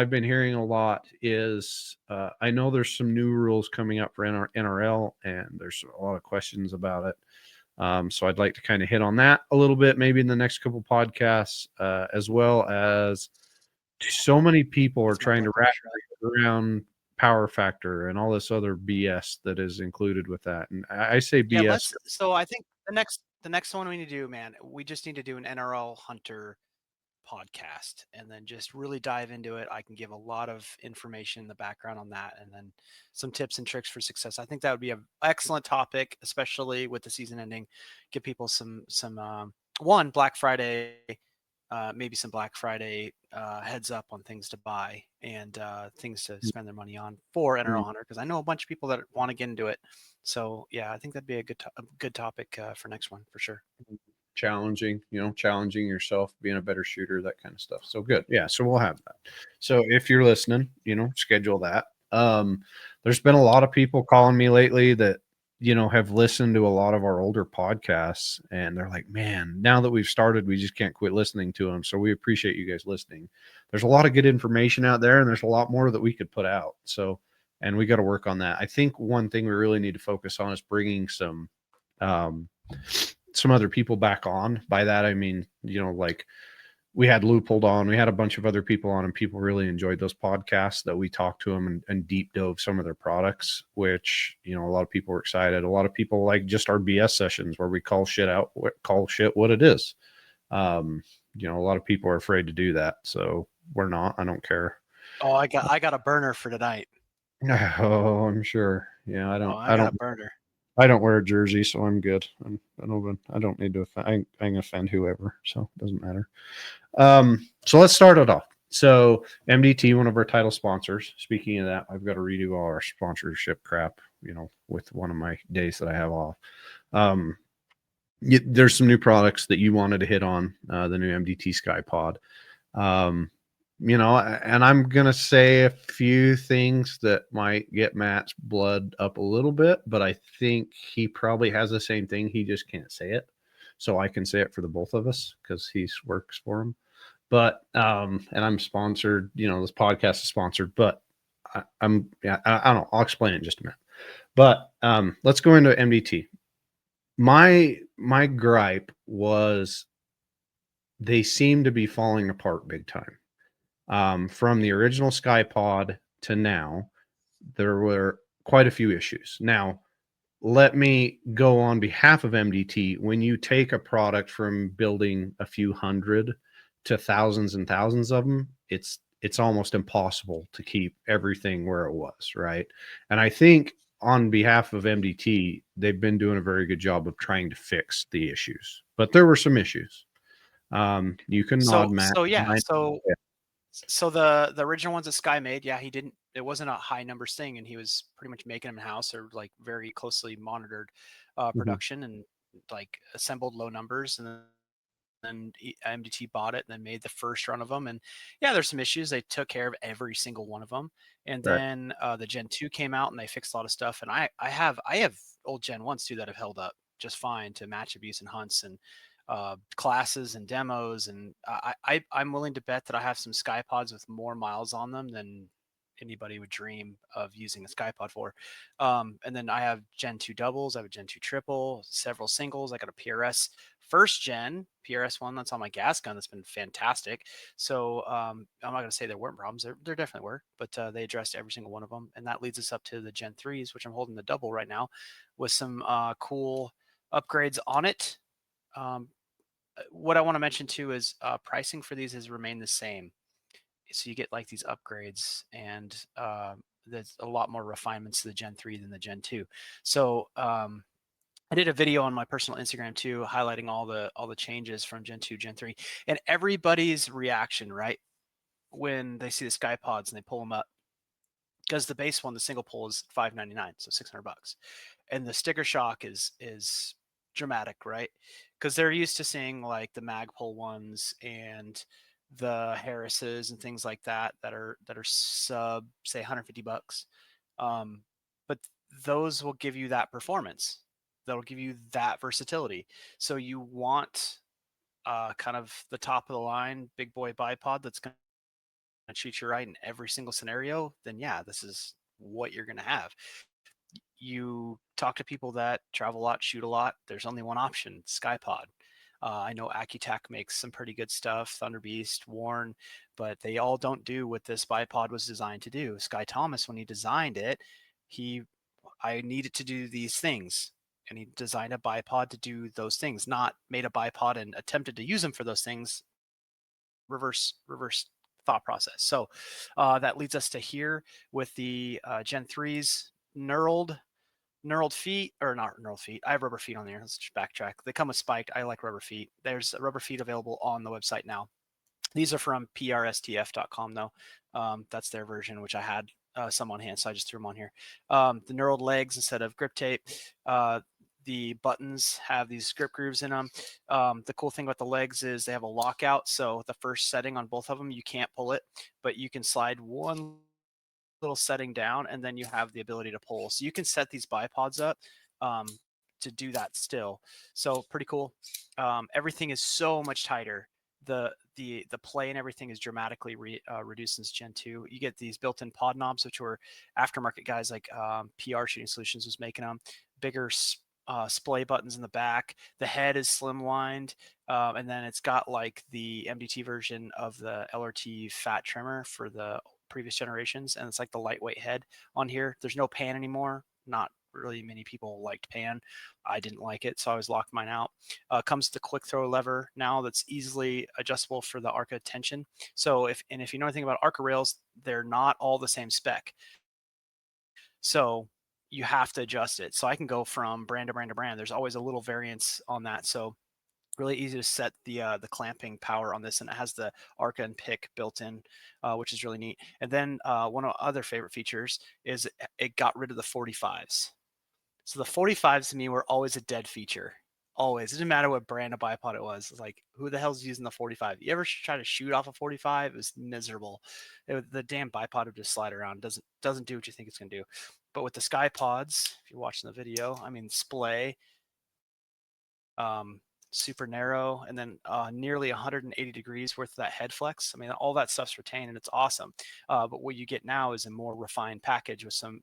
I've been hearing a lot is I know there's some new rules coming up for NRL, and there's a lot of questions about it. So I'd like to kind of hit on that a little bit, maybe in the next couple podcasts, as well as so many people are That's my trying blood to wrap pressure. around power factor and all this other BS that is included with that. And I say Yeah, BS. so I think the next one we need to do, man, we just need to do an NRL Hunter podcast and then just really dive into it. I can give a lot of information in the background on that and then some tips and tricks for success. I think that would be an excellent topic, especially with the season ending. Give people some one Black Friday, maybe some Black Friday heads up on things to buy and things to spend their money on for NRL Hunter, because I know a bunch of people that want to get into it. So yeah, I think that'd be a good topic for next one for sure. Challenging, challenging yourself, being a better shooter, that kind of stuff. So good. Yeah. So we'll have that. So if you're listening, schedule that. There's been a lot of people calling me lately that, have listened to a lot of our older podcasts, and they're like, man, now that we've started, we just can't quit listening to them. So we appreciate you guys listening. There's a lot of good information out there, and there's a lot more that we could put out. So, and we got to work on that. I think one thing we really need to focus on is bringing um, some other people back on. By that I mean, like we had Loophole on, we had a bunch of other people on, and people really enjoyed those podcasts that we talked to them and deep dove some of their products, which, a lot of people were excited. A lot of people like just our BS sessions where we call shit what it is. A lot of people are afraid to do that. So we're not. I don't care. Oh, I got a burner for tonight. Oh, I'm sure. Yeah, Oh, I got a burner. I don't wear a jersey, so I'm good. I don't need to offend. I can offend whoever, so it doesn't matter. So let's start it off. So MDT, one of our title sponsors. Speaking of that, I've got to redo all our sponsorship crap, with one of my days that I have off. There's some new products that you wanted to hit on, the new MDT Sky Pod. And I'm going to say a few things that might get Matt's blood up a little bit, but I think he probably has the same thing. He just can't say it. So I can say it for the both of us because he works for him. But, and I'm sponsored, this podcast is sponsored, but I don't know. I'll explain it in just a minute. But let's go into MDT. My gripe was they seem to be falling apart big time. From the original SkyPod to now, there were quite a few issues. Now, let me go on behalf of MDT. When you take a product from building a few hundred to thousands and thousands of them, it's almost impossible to keep everything where it was, right? And I think on behalf of MDT, they've been doing a very good job of trying to fix the issues, but there were some issues. You can nod, So Matt. so yeah, so Yeah. so the original ones that Sky made, yeah, it wasn't a high numbers thing, and he was pretty much making them in house or like very closely monitored Mhm. production and like assembled low numbers, and then MDT bought it and then made the first run of them. And yeah, there's some issues. They took care of every single one of them. And Right. then the Gen 2 came out and they fixed a lot of stuff. And I have old Gen 1s too that have held up just fine to match abuse and hunts and classes and demos. And I'm willing to bet that I have some SkyPods with more miles on them than anybody would dream of using a SkyPod for. And then I have Gen 2 doubles, I have a Gen 2 triple, several singles. I got a PRS first gen PRS one that's on my gas gun that's been fantastic. So I'm not going to say there weren't problems. There definitely were, but they addressed every single one of them. And that leads us up to the Gen 3s, which I'm holding the double right now with some cool upgrades on it. Um, what I want to mention too is pricing for these has remained the same. So you get like these upgrades and there's a lot more refinements to the Gen 3 than the Gen 2. So I did a video on my personal Instagram too, highlighting all the changes from Gen 2, Gen 3, and everybody's reaction, right? When they see the Sky Pods and they pull them up, because the base one, the single pull is $599, so $600, and the sticker shock is dramatic, right? Because they're used to seeing like the Magpul ones and the Harrises and things like that are sub say $150. Um, but those will give you that performance. That'll give you that versatility. So you want kind of the top of the line big boy bipod that's going treat you right in every single scenario, then yeah, this is what you're going to have. You talk to people that travel a lot, shoot a lot. There's only one option: Skypod. I know Accutac makes some pretty good stuff, Thunder Beast, Warn, but they all don't do what this bipod was designed to do. Sky Thomas, when he designed it, he I needed to do these things, and he designed a bipod to do those things, not made a bipod and attempted to use them for those things. Reverse thought process. So that leads us to here with the Gen 3s knurled feet, or not knurled feet. I have rubber feet on there. Let's just backtrack. They come with spiked. I like rubber feet. There's rubber feet available on the website now. These are from prstf.com though. That's their version, which I had some on hand, so I just threw them on here. The knurled legs instead of grip tape. The buttons have these grip grooves in them. The cool thing about the legs is they have a lockout. So the first setting on both of them, you can't pull it, but you can slide one little setting down, and then you have the ability to pull. So you can set these bipods up um, to do that still. So pretty cool. Everything is so much tighter. The play and everything is dramatically reduced since Gen 2. You get these built-in pod knobs, which were aftermarket guys like PR Shooting Solutions was making them. Bigger splay buttons in the back. The head is slimlined, and then it's got like the MDT version of the LRT fat trimmer for the previous generations, and it's like the lightweight head on here. There's no pan anymore. Not really many people liked pan. I didn't like it, so I always locked mine out. Comes with the quick throw lever now that's easily adjustable for the ARCA tension. So if you know anything about ARCA rails, they're not all the same spec. So you have to adjust it. So I can go from brand to brand to brand. There's always a little variance on that. So really easy to set the clamping power on this, and it has the ARCA and pick built in, which is really neat. And then one of other favorite features is it got rid of the 45s. So the 45s to me were always a dead feature. Always. It didn't matter what brand of bipod it was. It's like, who the hell's using the 45? You ever try to shoot off a 45? It was miserable. The damn bipod would just slide around. Doesn't do what you think it's going to do. But with the Sky Pods, if you're watching the video, I mean, splay, um, super narrow, and then nearly 180 degrees worth of that head flex. I mean, all that stuff's retained, and it's awesome. But what you get now is a more refined package with some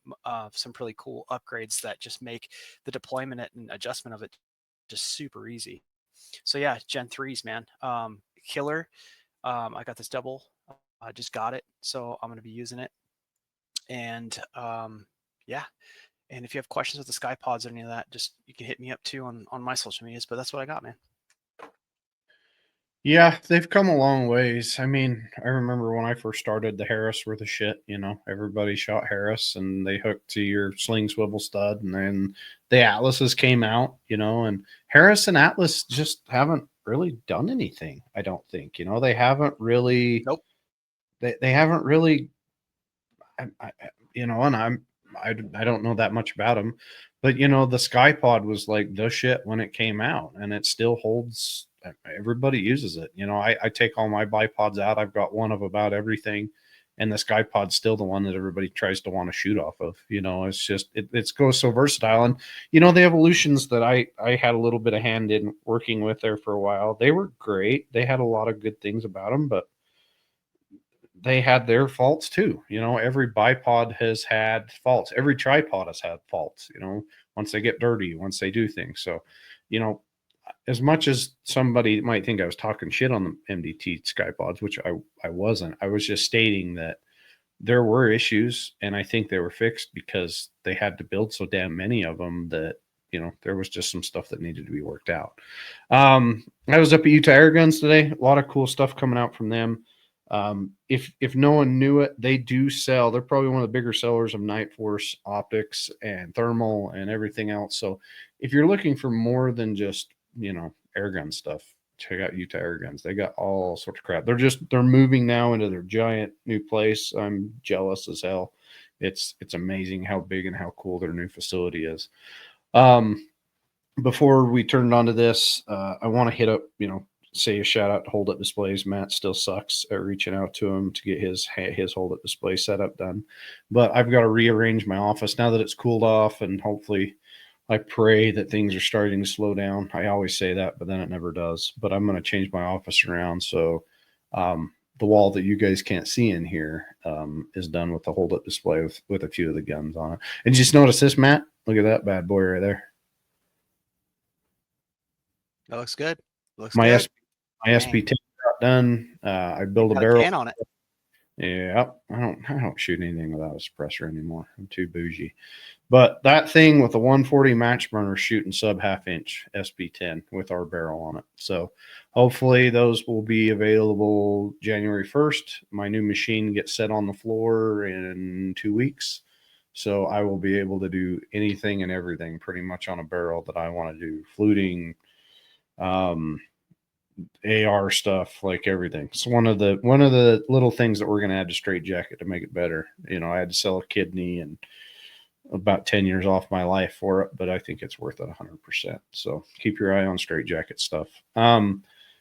pretty cool upgrades that just make the deployment and adjustment of it just super easy. So yeah, Gen 3s, man, killer. I got this double. I just got it, so I'm going to be using it. And yeah, and if you have questions with the Sky Pods or any of that, just you can hit me up too on my social medias. But that's what I got, man. Yeah, they've come a long ways. I mean, I remember when I first started, the Harris were the shit. Everybody shot Harris, and they hooked to your sling swivel stud, and then the Atlases came out. And Harris and Atlas just haven't really done anything. I don't think. They haven't really. Nope. They haven't really. And I don't know that much about them, but the Skypod was like the shit when it came out, and it still holds. Everybody uses it. I take all my bipods out. I've got one of about everything, and the Skypod's still the one that everybody tries to want to shoot off of. It's just it goes so versatile, and the evolutions that I had a little bit of hand in working with there for a while. They were great. They had a lot of good things about them, but they had their faults too. Every bipod has had faults. Every tripod has had faults, once they get dirty, once they do things. So, you know, as much as somebody might think I was talking shit on the MDT Skypods, which I wasn't, I was just stating that there were issues, and I think they were fixed because they had to build so damn many of them that, there was just some stuff that needed to be worked out. I was up at Utah Air Guns today. A lot of cool stuff coming out from them. If no one knew it, they do sell. They're probably one of the bigger sellers of Night Force optics and thermal and everything else. So if you're looking for more than just air gun stuff, check out Utah Air Guns. They got all sorts of crap. They're moving now into their giant new place. I'm jealous as hell. It's amazing how big and how cool their new facility is. Before we turn on to this, I want to hit up, say a shout out to Hold Up Displays. Matt still sucks at reaching out to him to get his Hold Up Display setup done. But I've got to rearrange my office now that it's cooled off, and hopefully I pray that things are starting to slow down. I always say that, but then it never does. But I'm going to change my office around. So the wall that you guys can't see in here is done with the hold up display with a few of the guns on it. And just notice this, Matt. Look at that bad boy right there. That looks good. Looks My good. S my Dang. SP10 got done. I You built a got a barrel. can on it. Yeah, I don't shoot anything without a suppressor anymore. I'm too bougie. But that thing with the 140 match burner shooting sub half inch SB10 with our barrel on it. So hopefully those will be available January 1st. My new machine gets set on the floor in 2 weeks. So I will be able to do anything and everything pretty much on a barrel that I want to do. Fluting, um, AR stuff, like everything. It's one of the little things that we're gonna add to Straight Jacket to make it better. I had to sell a kidney and about 10 years off my life for it, but I think it's worth it 100%. So keep your eye on Straight Jacket stuff.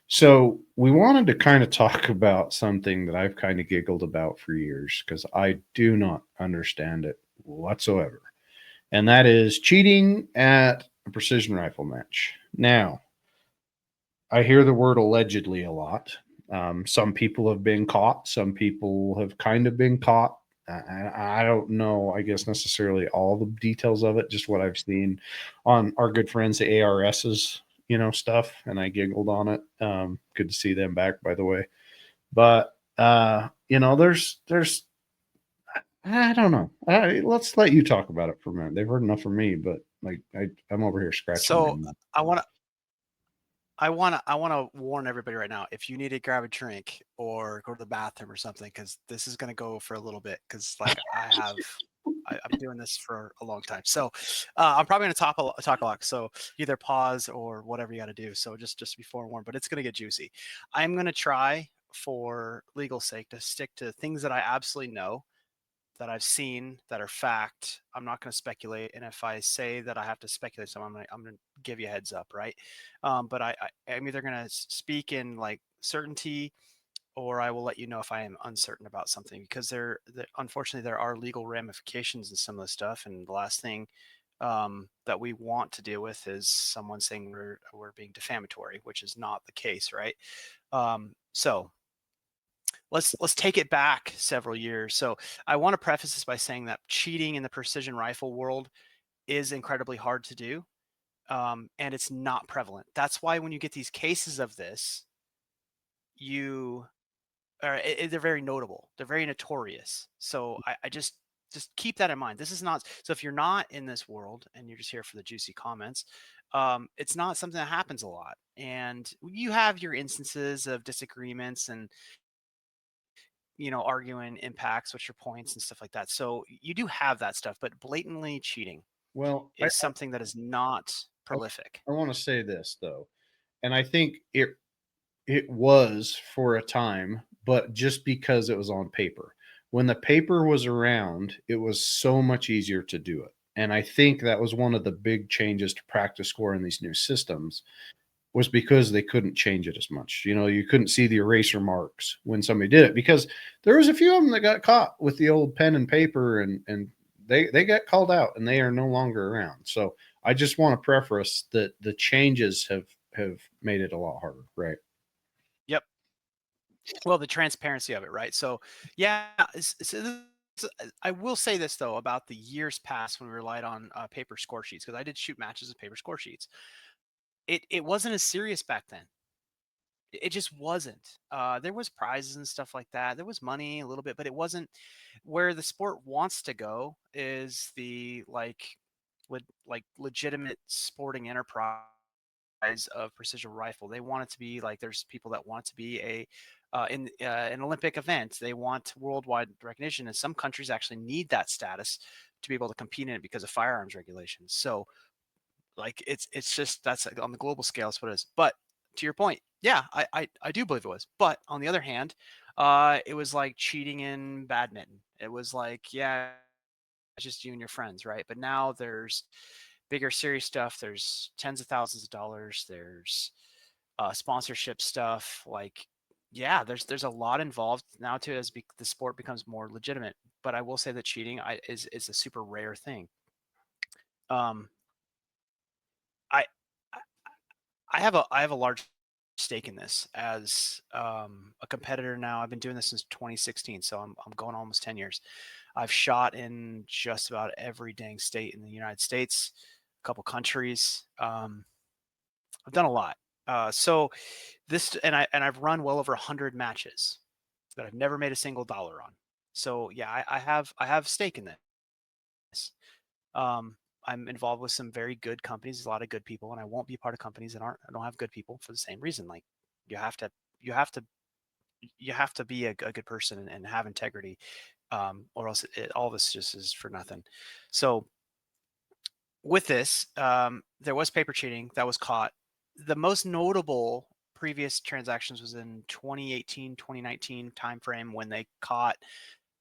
So we wanted to kind of talk about something that I've kind of giggled about for years because I do not understand it whatsoever. And that is cheating at a precision rifle match. Now, I hear the word allegedly a lot. Some people have been caught. Some people have kind of been caught. I don't know, I guess, necessarily all the details of it, just what I've seen on our good friends, the ARS's, stuff. And I giggled on it. Good to see them back, by the way. But, there's, I don't know. Let's let you talk about it for a minute. They've heard enough from me, but like, I'm over here scratching my So neck. I want to I want to warn everybody right now. If you need to grab a drink or go to the bathroom or something, because this is going to go for a little bit. Because like I'm doing this for a long time. So I'm probably going to talk a lot. So either pause or whatever you got to do. So just be forewarned. But it's going to get juicy. I'm going to try, for legal sake, to stick to things that I absolutely know, that I've seen, that are fact. I'm not going to speculate, and if I say that I have to speculate, so I'm going to give you a heads up, right? But I'm either going to speak in like certainty, or I will let you know if I am uncertain about something, because unfortunately there are legal ramifications in some of the stuff, and the last thing that we want to deal with is someone saying we're being defamatory, which is not the case, right? So let's take it back several years. So I want to preface this by saying that cheating in the precision rifle world is incredibly hard to do, and it's not prevalent. That's why when you get these cases of this, you they're very notable. They're very notorious. So I just keep that in mind. This is not, so if you're not in this world and you're just here for the juicy comments, it's not something that happens a lot. And you have your instances of disagreements and arguing impacts, what's your points and stuff like that. So you do have that stuff, but blatantly cheating Well, is something that is not I, prolific. I want to say this though, and I think it was for a time, but just because it was on paper. When the paper was around, it was so much easier to do it. And I think that was one of the big changes to practice score in these new systems was because they couldn't change it as much. You couldn't see the eraser marks when somebody did it because there was a few of them that got caught with the old pen and paper and they got called out and they are no longer around. So I just want to preface that the changes have made it a lot harder, right? Yep. Well, the transparency of it, right? So yeah, I will say this though about the years past when we relied on paper score sheets, because I did shoot matches with paper score sheets. It wasn't as serious back then. It just wasn't. There was prizes and stuff like that. There was money a little bit, but it wasn't where the sport wants to go. Is the like legitimate sporting enterprise of precision rifle. They want it to be like, there's people that want it to be in an Olympic event. They want worldwide recognition, and some countries actually need that status to be able to compete in it because of firearms regulations. So like it's just, that's like, on the global scale, that's what it is. But to your point, yeah, I do believe it was. But on the other hand, it was like cheating in badminton. It was like, yeah, it's just you and your friends, right? But now there's bigger serious stuff. There's tens of thousands of dollars. There's sponsorship stuff. Like, yeah, there's a lot involved now too, as the sport becomes more legitimate. But I will say that cheating is a super rare thing. Um, I I have a large stake in this as a competitor now. I've been doing this since 2016, so I'm going almost 10 years. I've shot in just about every dang state in the United States, a couple countries. I've done a lot. So this and I've run well over 100 matches that I've never made a single dollar on. So yeah, I have stake in this. Um, I'm involved with some very good companies, a lot of good people, and I won't be part of companies that don't have good people for the same reason. Like you have to you have to you have to be a good person and have integrity, or else all this just is for nothing. So with this, there was paper cheating that was caught. The most notable previous transactions was in 2018, 2019 timeframe when they caught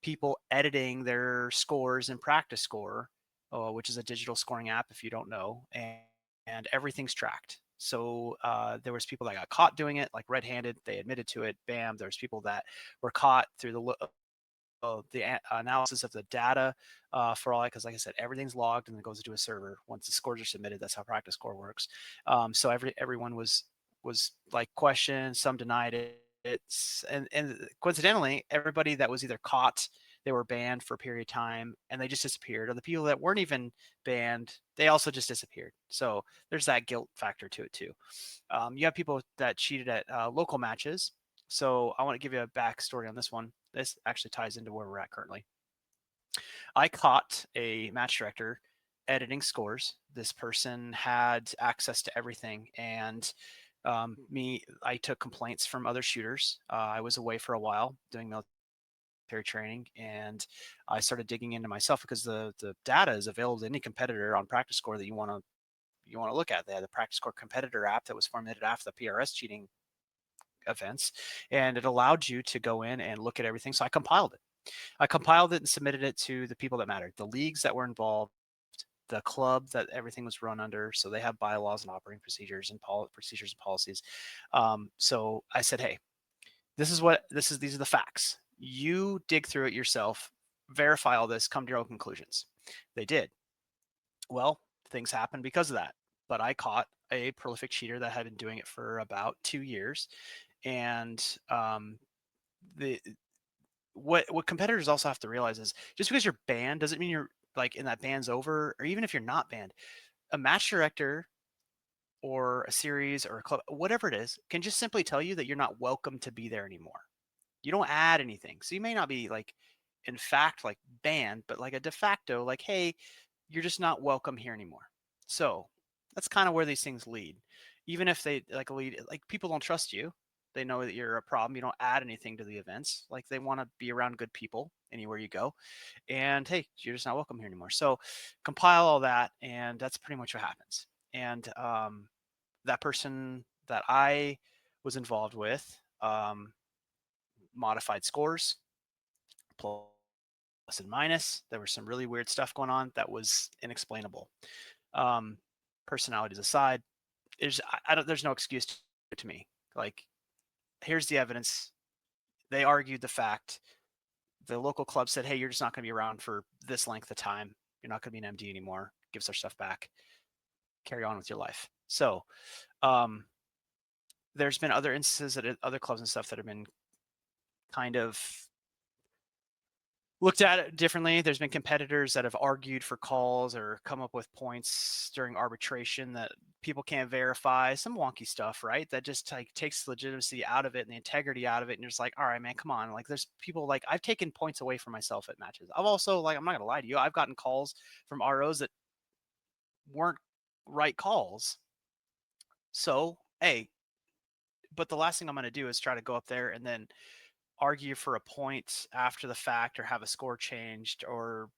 people editing their scores in Practice Score, which is a digital scoring app if you don't know, and everything's tracked. So there was people that got caught doing it, like red-handed. They admitted to it. Bam. There's people that were caught through the analysis of the data for all that, because like I said, everything's logged and it goes into a server once the scores are submitted. That's how Practice Score works. So everyone was like questioned, some denied it. And coincidentally, everybody that was either caught, they were banned for a period of time and they just disappeared, or the people that weren't even banned, they also just disappeared. So there's that guilt factor to it too. You have people that cheated at local matches. So I want to give you a backstory on this one. This actually ties into where we're at currently. I caught a match director editing scores. This person had access to everything, and I took complaints from other shooters. I was away for a while doing military training, and I started digging into myself because the data is available to any competitor on Practice Score that you want to look at. They had the Practice Score competitor app that was formulated after the PRS cheating events, and it allowed you to go in and look at everything. So I compiled it and submitted it to the people that mattered, the leagues that were involved, the club that everything was run under. So they have bylaws and operating procedures and procedures and policies. So I said, hey, these are the facts. You dig through it yourself, verify all this, come to your own conclusions. They did. Well, things happened because of that. But I caught a prolific cheater that had been doing it for about 2 years, and the what competitors also have to realize is just because you're banned doesn't mean you're like in that band's over, or even if you're not banned, a match director or a series or a club, whatever it is, can just simply tell you that you're not welcome to be there anymore. You don't add anything. So you may not be like in fact like banned, but like a de facto, like, hey, you're just not welcome here anymore. So that's kind of where these things lead. Even if they like lead, like people don't trust you. They know that you're a problem. You don't add anything to the events. Like they want to be around good people anywhere you go. And hey, you're just not welcome here anymore. So compile all that, and that's pretty much what happens. And that person that I was involved with modified scores, plus and minus. There was some really weird stuff going on that was inexplainable. Um, Personalities aside, there's no excuse to me. Like, here's the evidence. They argued the fact. The local club said, "Hey, you're just not going to be around for this length of time. You're not going to be an MD anymore. Give us our stuff back. Carry on with your life." So, um, there's been other instances at other clubs and stuff that have been kind of looked at it differently. There's been competitors that have argued for calls or come up with points during arbitration that people can't verify. Some wonky stuff, right? That just like takes legitimacy out of it and the integrity out of it. And you're just like, all right, man, come on. Like, there's people like I've taken points away from myself at matches. I've also like I'm not gonna lie to you. I've gotten calls from ROs that weren't right calls. So hey, but the last thing I'm gonna do is try to go up there and then argue for a point after the fact or have a score changed, or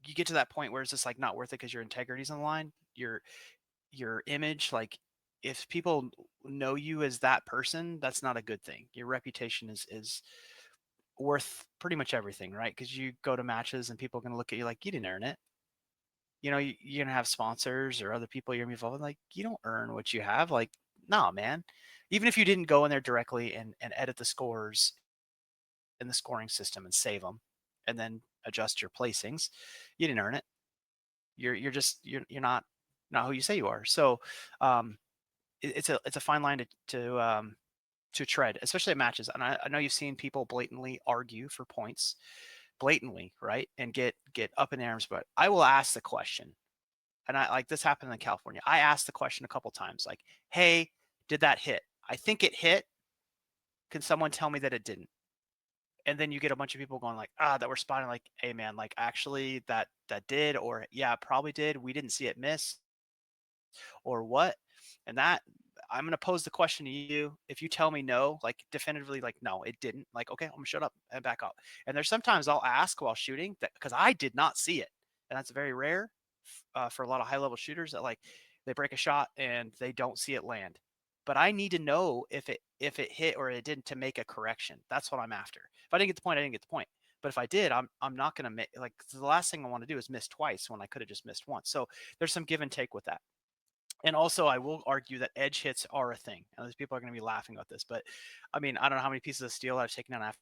you get to that point where it's just like not worth it because your integrity's on the line, your image. Like if people know you as that person, that's not a good thing. Your reputation is worth pretty much everything, right? Because you go to matches and people are going to look at you like you didn't earn it. You're going to have sponsors or other people you're involved with, like you don't earn what you have. Like, nah, man. Even if you didn't go in there directly and edit the scores in the scoring system and save them and then adjust your placings, you didn't earn it. You're not who you say you are. So it's a fine line to tread, especially at matches. And I know you've seen people blatantly argue for points, blatantly, right, and get up in arms. But I will ask the question, and I like this happened in California. I asked the question a couple times, like, "Hey, did that hit? I think it hit. Can someone tell me that it didn't?" And then you get a bunch of people going like, that were spotting like, "Hey, man, like actually that did, or yeah, it probably did. We didn't see it miss, or what?" And that I'm gonna pose the question to you. If you tell me no, like definitively, like no, it didn't, like okay, I'm gonna shut up and back up. And there's sometimes I'll ask while shooting that because I did not see it, and that's very rare for a lot of high level shooters that like they break a shot and they don't see it land. But I need to know if it hit or it didn't to make a correction. That's what I'm after. If I didn't get the point, I didn't get the point. But if I did, I'm not gonna make like the last thing I want to do is miss twice when I could have just missed once. So there's some give and take with that. And also, I will argue that edge hits are a thing. And these people are going to be laughing about this, but I mean, I don't know how many pieces of steel I've taken down after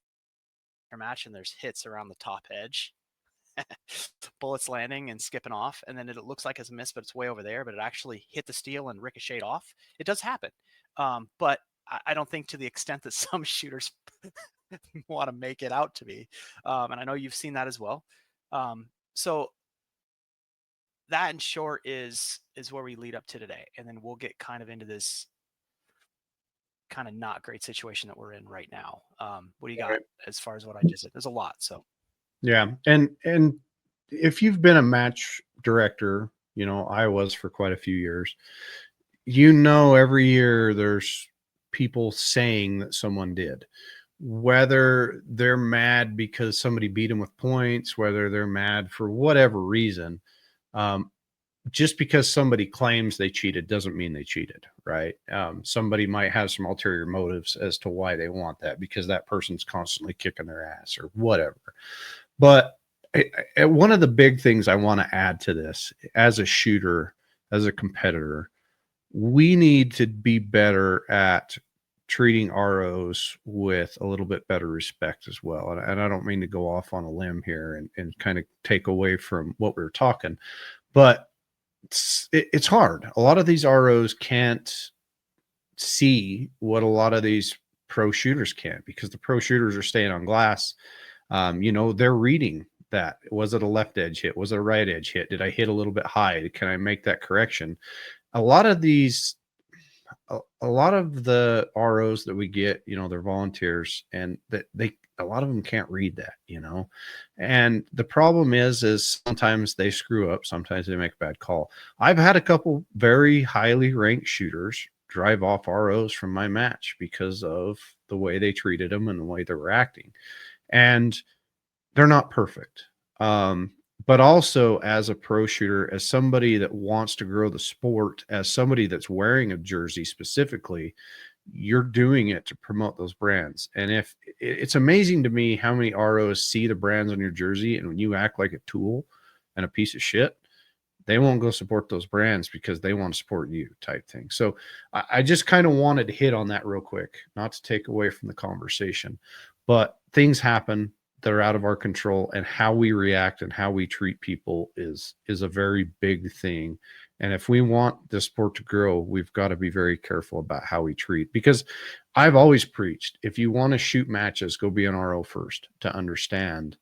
a match, and there's hits around the top edge, bullets landing and skipping off, and then it looks like it's a miss, but it's way over there, but it actually hit the steel and ricocheted off. It does happen, but I don't think to the extent that some shooters want to make it out to be. And I know you've seen that as well. So that in short is where we lead up to today, and then we'll get kind of into this kind of not great situation that we're in right now. What do you got Right. as far as what I just said? There's a lot. So Yeah, and if you've been a match director, I was for quite a few years. Every year there's people saying that someone did, whether they're mad because somebody beat them with points, whether they're mad for whatever reason. Um, just because somebody claims they cheated doesn't mean they cheated, right? Somebody might have some ulterior motives as to why they want that because that person's constantly kicking their ass or whatever. But one of the big things I want to add to this as a shooter, as a competitor, we need to be better at treating ROs with a little bit better respect as well. And I don't mean to go off on a limb here and kind of take away from what we were talking, but it's hard. A lot of these ROs can't see what a lot of these pro shooters can because the pro shooters are staying on glass. They're reading that. Was it a left edge hit? Was it a right edge hit? Did I hit a little bit high? Can I make that correction? A lot of these a lot of the ROs that we get, they're volunteers and that a lot of them can't read that. And the problem is sometimes they screw up, sometimes they make a bad call. I've had a couple very highly ranked shooters drive off ROs from my match because of the way they treated them and the way they were acting. And they're not perfect. But also as a pro shooter, as somebody that wants to grow the sport, as somebody that's wearing a jersey specifically, you're doing it to promote those brands. And if it's amazing to me how many ROs see the brands on your jersey, and when you act like a tool and a piece of shit, they won't go support those brands because they want to support you type thing. So I just kind of wanted to hit on that real quick, not to take away from the conversation, but things happen that are out of our control, and how we react and how we treat people is a very big thing. And if we want the sport to grow, we've got to be very careful about how we treat, because I've always preached, if you want to shoot matches, go be an RO first to understand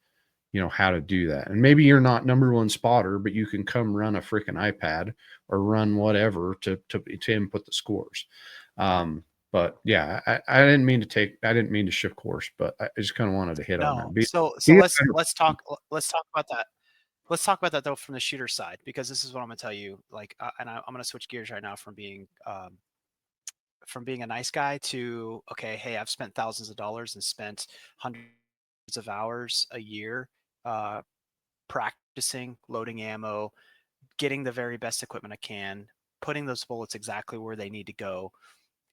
how to do that. And maybe you're not number one spotter, but you can come run a freaking iPad or run whatever to input the scores. But yeah, I didn't mean to shift course, but I just kind of wanted to hit on that. no. So Be a let's better- let's talk about that. Let's talk about that though from the shooter side, because this is what I'm gonna tell you. Like, I'm gonna switch gears right now from being a nice guy to okay, hey, I've spent thousands of dollars and spent hundreds of hours a year uh, practicing loading ammo, getting the very best equipment I can, putting those bullets exactly where they need to go.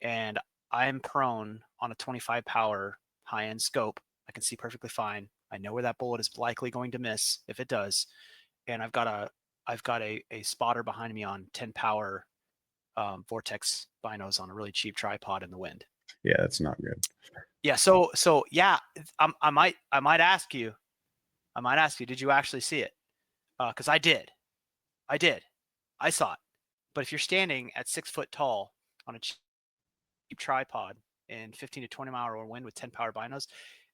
And I'm prone on a 25 power high end scope. I can see perfectly fine. I know where that bullet is likely going to miss if it does. And I've got a spotter behind me on 10 power vortex binos on a really cheap tripod in the wind. Yeah, that's not good. Yeah. So yeah, I might ask you, did you actually see it? Because I did. I did. I saw it. But if you're standing at 6 foot tall on a cheap tripod in 15 to 20-mile-an-hour wind with 10 power binos,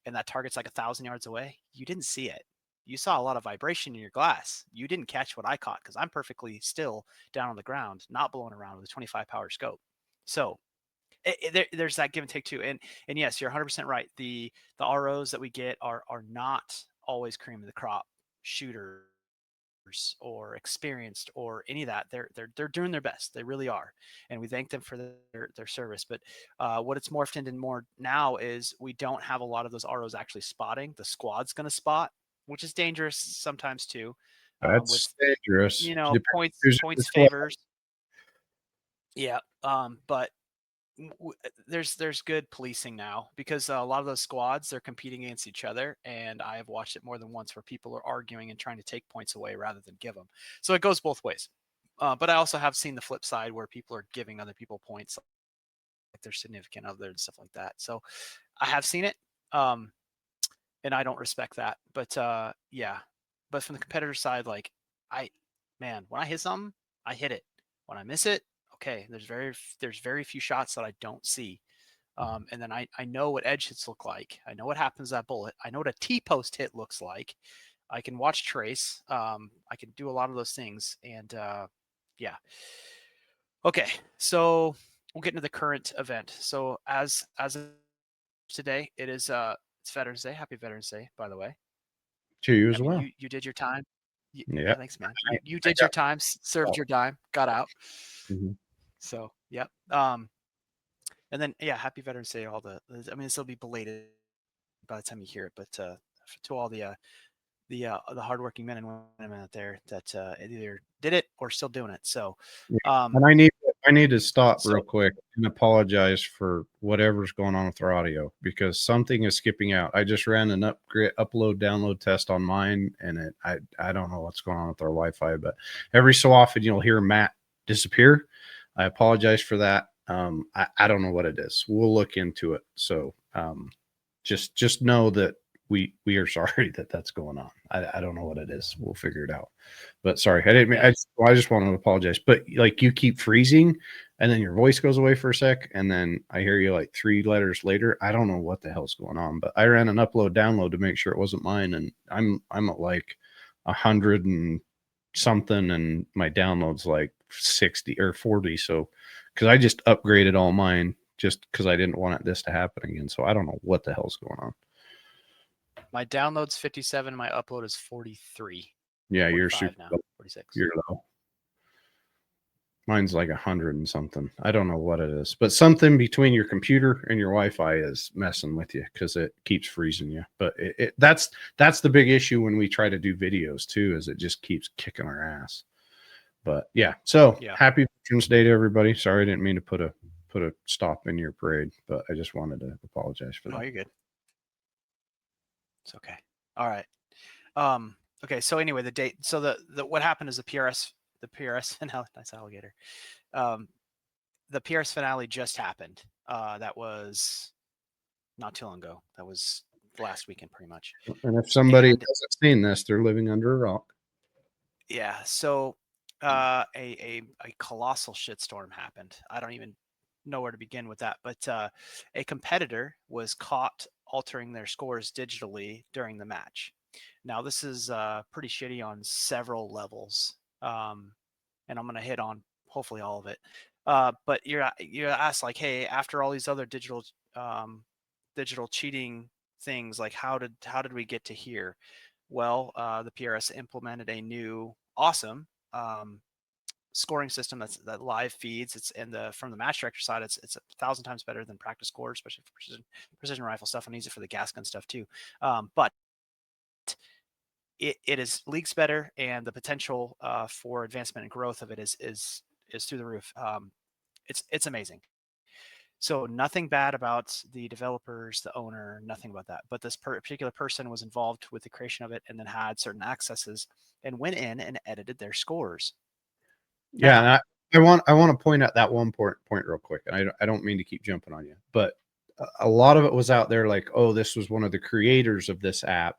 and that target's like 1,000 yards away, you didn't see it. You saw a lot of vibration in your glass. You didn't catch what I caught because I'm perfectly still down on the ground, not blowing around with a 25 power scope. So there's that give and take too. And yes, you're 100% right. The ROs that we get are not always cream of the crop shooters or experienced or any of that. They're doing their best. They really are, and we thank them for their service. But what it's morphed into more now is we don't have a lot of those ROs actually spotting. The squad's going to spot, which is dangerous sometimes too. With That's dangerous. Depends who's in the points squad. favors. Yeah. But there's good policing now because a lot of those squads, they're competing against each other, and I have watched it more than once where people are arguing and trying to take points away rather than give them. So it goes both ways. But I also have seen the flip side where people are giving other people points, like their significant other and stuff like that. So I have seen it, and I don't respect that. But yeah, but from the competitor side, like I, man, when I hit something, I hit it. When I miss it, okay, there's very few shots that I don't see. And then I know what edge hits look like. I know what happens to that bullet. I know what a T-post hit looks like. I can watch trace. I can do a lot of those things. And yeah. Okay. So we'll get into the current event. So as of today, it's Veterans Day. Happy Veterans Day, by the way. To you I as mean, well. you did your time. Yeah. Yeah, thanks, man. You I did your got time, served your dime, got out. Mhm. So yep. And then yeah, happy Veterans Day. I mean, this will be belated by the time you hear it, but to all the hardworking men and women out there that either did it or still doing it. So, Yeah. um, And I need to stop real so quick and apologize for whatever's going on with our audio because something is skipping out. I just ran an upload download test on mine, and I don't know what's going on with our Wi-Fi, but every so often you'll hear Matt disappear. I apologize for that. I don't know what it is. We'll look into it. So just know that we are sorry that that's going on. I don't know what it is. We'll figure it out. But sorry, I didn't mean. yeah, I just wanted to apologize. But like you keep freezing, and then your voice goes away for a sec, and then I hear you like 3 letters later. I don't know what the hell's going on. But I ran an upload download to make sure it wasn't mine, and I'm at like 100 and something, and my download's like 60 or 40. So because I just upgraded all mine just because I didn't want this to happen again. So I don't know what the hell's going on. my download's 57, my upload is 43, Yeah, you're 45 super now, low. 46. You're low. Mine's like 100 and something. I don't know what it is, but something between your computer and your Wi-Fi is messing with you because it keeps freezing you. But that's the big issue when we try to do videos too, is it just keeps kicking our ass. But yeah, so Yeah. happy Veterans Day to everybody. Sorry, I didn't mean to put a stop in your parade, but I just wanted to apologize for No, that. you're good. It's okay. All right. Um, okay. So anyway, the date. So the what happened is the PRS finale. Nice alligator. Um, the PRS finale just happened. That was not too long ago. That was last weekend, pretty much. And if somebody And hasn't seen this, they're living under a rock. yeah, so a colossal shitstorm happened. I don't even know where to begin with that, but a competitor was caught altering their scores digitally during the match. Now, this is pretty shitty on several levels, and I'm going to hit on hopefully all of it. But you're asked like, hey, after all these other digital cheating things, like how did we get to here? Well, the PRS implemented a new awesome scoring system that live feeds. It's and the from the match director side, it's 1,000 times better than practice scores, especially for precision rifle stuff, and use it for the gas gun stuff too. But it is leagues better, and the potential for advancement and growth of it is through the roof. It's amazing. So nothing bad about the developers, the owner, nothing about that. But this particular person was involved with the creation of it, and then had certain accesses and went in and edited their scores. Yeah, Now, and I want to point out that one point real quick. And I don't mean to keep jumping on you, but a lot of it was out there like, oh, this was one of the creators of this app,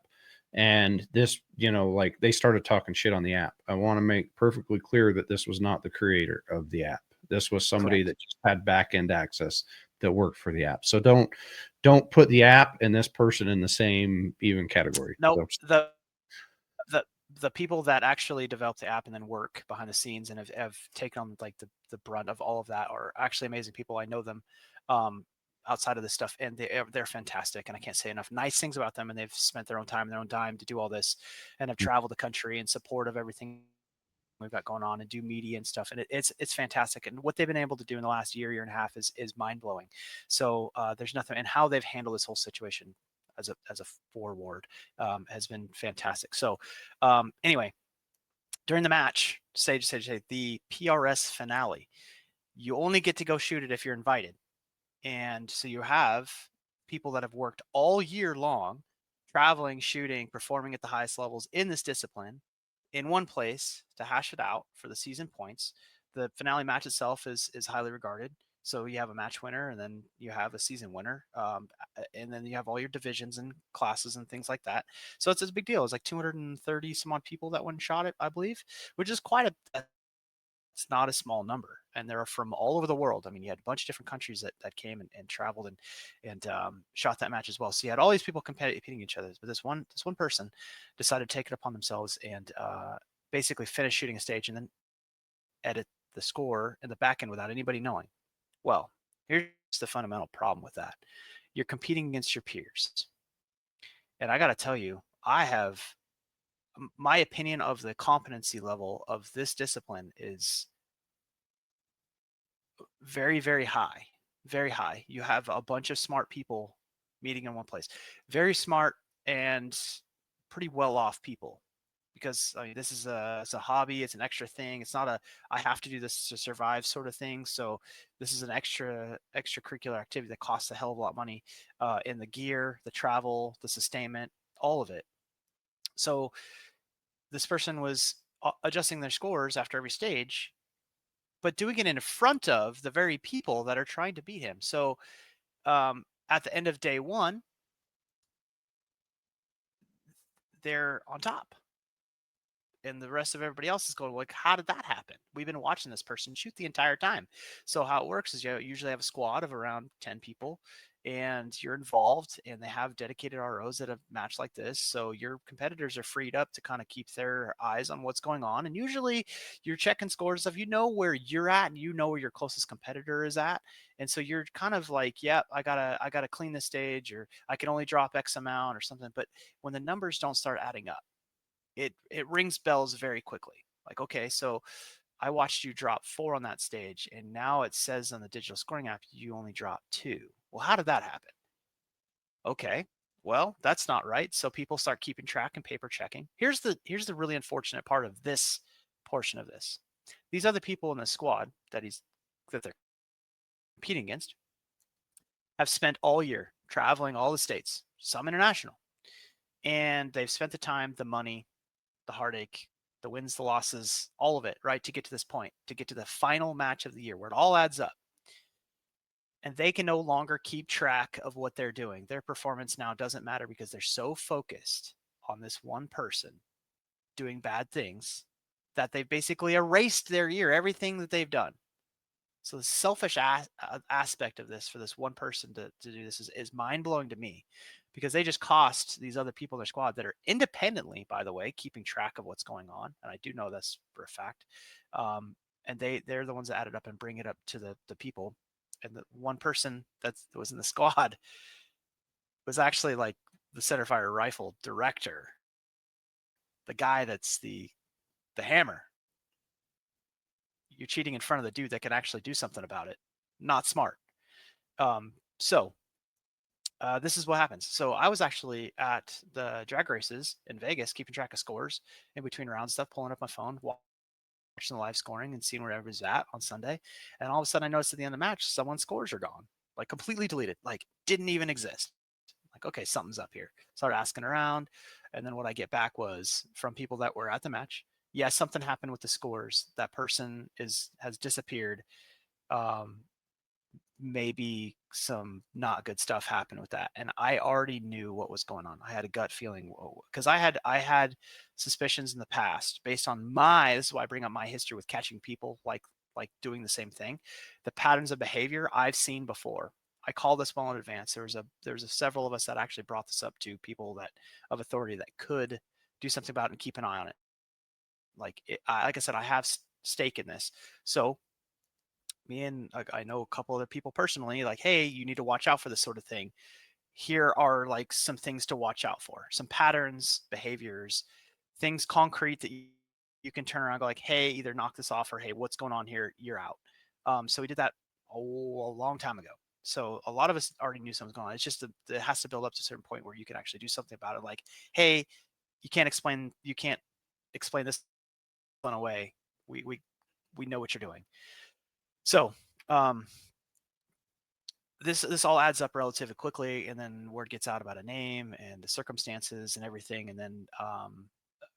and this, like they started talking shit on the app. I want to make perfectly clear that this was not the creator of the app. This was somebody Correct. that just had back end access that worked for the app. So don't put the app and this person in the same even category. Nope. So, The the people that actually develop the app and then work behind the scenes and have taken on like the brunt of all of that are actually amazing people. I know them um, outside of this stuff, and they're fantastic. And I can't say enough nice things about them. And they've spent their own time, their own dime to do all this, and have traveled the country in support of everything we've got going on and do media and stuff. And it's fantastic. And what they've been able to do in the last year and a half is mind blowing. So there's nothing, and how they've handled this whole situation as a forward has been fantastic. So anyway, during the match, stage, the PRS finale, you only get to go shoot it if you're invited. And so you have people that have worked all year long, traveling, shooting, performing at the highest levels in this discipline in one place to hash it out for the season points. The finale match itself is highly regarded. So you have a match winner, and then you have a season winner, and then you have all your divisions and classes and things like that. So it's a big deal. It's like 230 some odd people that went and shot it, I believe, which is quite a it's not a small number, and they're from all over the world. I mean, you had a bunch of different countries that came and traveled and shot that match as well. So you had all these people competing each other, but this one person decided to take it upon themselves and basically finish shooting a stage and then edit the score in the back end without anybody knowing. Well, here's the fundamental problem with that: you're competing against your peers, and I got to tell you, I have my opinion of the competency level of this discipline is very, very high, very high. You have a bunch of smart people meeting in one place, very smart and pretty well off people. Because I mean, this is it's a hobby, it's an extra thing. It's not a I have to do this to survive sort of thing. So this is an extracurricular activity that costs a hell of a lot of money in the gear, the travel, the sustainment, all of it. So this person was adjusting their scores after every stage, but doing it in front of the very people that are trying to beat him. So at the end of day one, they're on top. And the rest of everybody else is going, like, how did that happen? We've been watching this person shoot the entire time. So how it works is you usually have a squad of around 10 people, and you're involved, and they have dedicated ROs at a match like this. So your competitors are freed up to kind of keep their eyes on what's going on. And usually you're checking scores of, you know, where you're at and you know where your closest competitor is at. And so you're kind of like, yeah, I gotta clean the stage, or I can only drop X amount or something. But when the numbers don't start adding up, it rings bells very quickly. Like, okay, so I watched you drop 4 on that stage, and now it says on the digital scoring app you only dropped 2. Well, how did that happen? Okay, well, that's not right. So people start keeping track and paper checking. Here's the really unfortunate part of this portion of this. These other people in the squad that they're competing against have spent all year traveling all the states, some international, and they've spent the time, the money, the heartache, the wins, the losses, all of it, right, to get to this point, to get to the final match of the year where it all adds up. And they can no longer keep track of what they're doing. Their performance now doesn't matter because they're so focused on this one person doing bad things that they've basically erased their year, everything that they've done. So the selfish aspect of this for this one person to do this is mind blowing to me, because they just cost these other people in their squad that are independently, by the way, keeping track of what's going on. And I do know this for a fact. And they're the ones that add it up and bring it up to the people. And the one person that was in the squad was actually like the centerfire rifle director, the guy that's the hammer. You're cheating in front of the dude that can actually do something about it. Not smart. So this is what happens. So I was actually at the drag races in Vegas, keeping track of scores in between round stuff, pulling up my phone, watching the live scoring and seeing where everybody's at on Sunday. And all of a sudden I noticed at the end of the match, someone's scores are gone, like completely deleted, like didn't even exist. Like, okay, something's up here. Started asking around. And then what I get back was from people that were at the match. Yes, something happened with the scores. That person has disappeared. Um, Maybe some not good stuff happened with that, and I already knew what was going on. I had a gut feeling, because I had suspicions in the past based on my this is why I bring up my history with catching people like doing the same thing. The patterns of behavior I've seen before. I call this well in advance. There was several of us that actually brought this up to people that of authority that could do something about it and keep an eye on it. Like I said, I have stake in this. So me and like, I know a couple other people personally, like, hey, you need to watch out for this sort of thing. Here are like some things to watch out for, some patterns, behaviors, things concrete that you can turn around and go like, hey, either knock this off or hey, what's going on here? You're out. So we did that a long time ago. So a lot of us already knew something was going on. It's just that it has to build up to a certain point where you can actually do something about it. Like, hey, you can't explain this one away. We know what you're doing. So um, this all adds up relatively quickly, and then word gets out about a name and the circumstances and everything, and then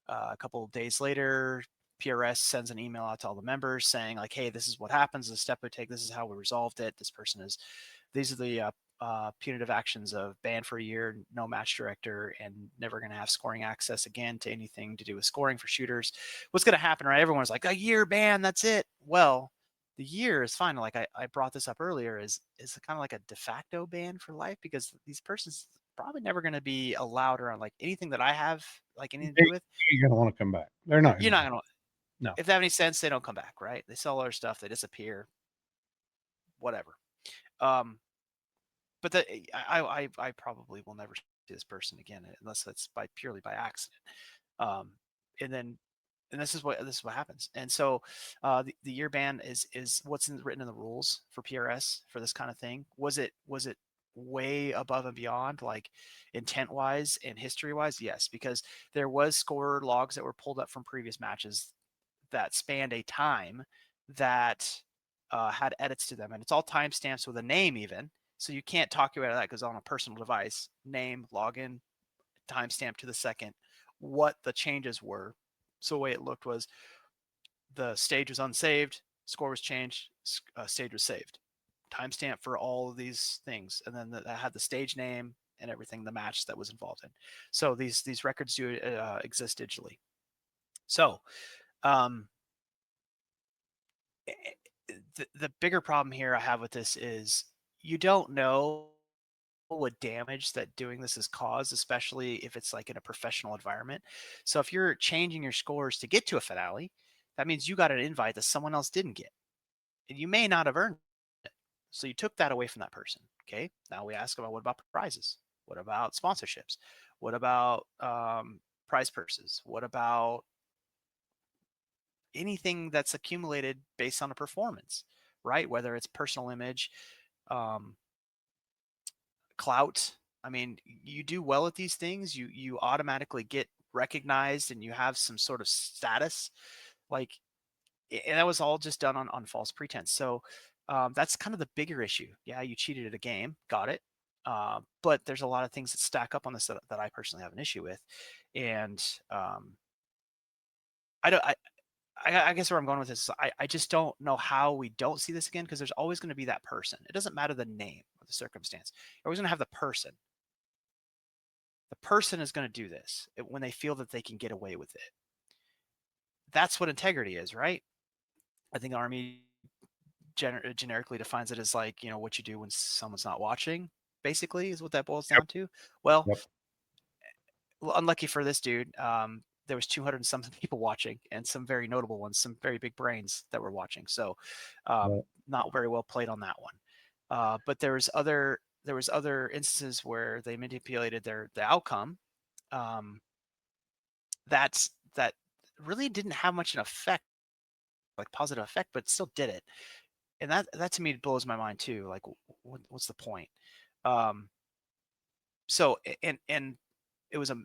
a couple of days later, PRS sends an email out to all the members saying like, "Hey, this is what happens. The step we take. This is how we resolved it. This person is. These are the punitive actions of ban for a year, no match director, and never going to have scoring access again to anything to do with scoring for shooters. What's going to happen, right? Everyone's like, a year ban. That's it. Well, the year is fine. Like I brought this up earlier, is kind of like a de facto ban for life because these persons probably never going to be allowed around like anything that I have like anything to They do with. ain't gonna wanna come back. They're not You're gonna not gonna. no. If they have any sense, they don't come back, right? They sell other stuff, they disappear, whatever. Um, but I probably will never see this person again unless it's by purely by accident. Um, and then and this is what happens. And so the year ban is what's written in the rules for PRS for this kind of thing. Was it way above and beyond like intent wise and history wise? Yes, because there was score logs that were pulled up from previous matches that spanned a time that had edits to them, and it's all timestamps with a name even. So you can't talk you out of that because on a personal device, name, login, timestamp to the second, what the changes were. So the way it looked was the stage was unsaved, score was changed, stage was saved. Timestamp for all of these things, and then that had the stage name and everything, the match that was involved in. So these records do exist digitally. So um, the bigger problem here I have with this is you don't know what damage that doing this has caused, especially if it's like in a professional environment. So if you're changing your scores to get to a finale, that means you got an invite that someone else didn't get, and you may not have earned it. So you took that away from that person. Okay. Now we ask about what about prizes? What about sponsorships? What about prize purses? What about anything that's accumulated based on a performance, right? Whether it's personal image, um, clout. I mean, you do well at these things, you automatically get recognized and you have some sort of status. Like, and that was all just done on false pretense. So that's kind of the bigger issue. Yeah, you cheated at a game, got it. But there's a lot of things that stack up on this that I personally have an issue with, and I don't. I guess where I'm going with this is I just don't know how we don't see this again because there's always going to be that person. It doesn't matter the name or the circumstance. You're always going to have the person. The person is going to do this when they feel that they can get away with it. That's what integrity is, right? I think Army generically defines it as like, what you do when someone's not watching, basically, is what that boils Yep, down to. Well, yep, unlucky for this dude, there was 200 and something people watching, and some very notable ones, some very big brains that were watching. So, yep. not very well played on that one. But there was other instances where they manipulated the outcome. Um, that really didn't have much an effect, like positive effect, but still did it. And that to me blows my mind too. Like, what's the point? Um, so and it was a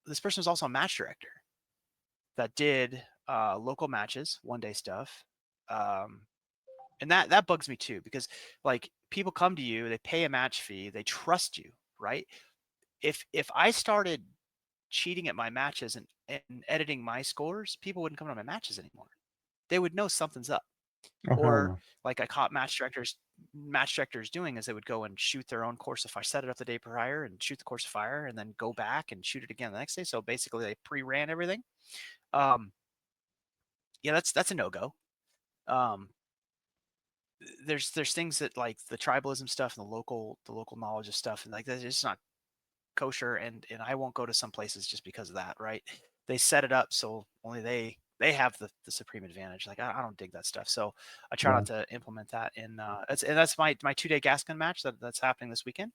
this person was also a match director that did local matches, one day stuff. Um, and that bugs me too because like people come to you, they pay a match fee, they trust you, right? If I started cheating at my matches and editing my scores, people wouldn't come to my matches anymore. They would know something's up. Oh, hell Or no. like I caught match directors doing is they would go and shoot their own course of fire, set it up the day prior and shoot the course of fire and then go back and shoot it again the next day. So basically they pre-ran everything. Um, yeah, that's a no-go. Um, there's things that like the tribalism stuff and the local knowledge of stuff and like that's just not kosher, and I won't go to some places just because of that, right? They set it up so only they have the supreme advantage. Like I don't dig that stuff, so I try Yeah. not to implement that. In that's my 2 day Gascon match that's happening this weekend.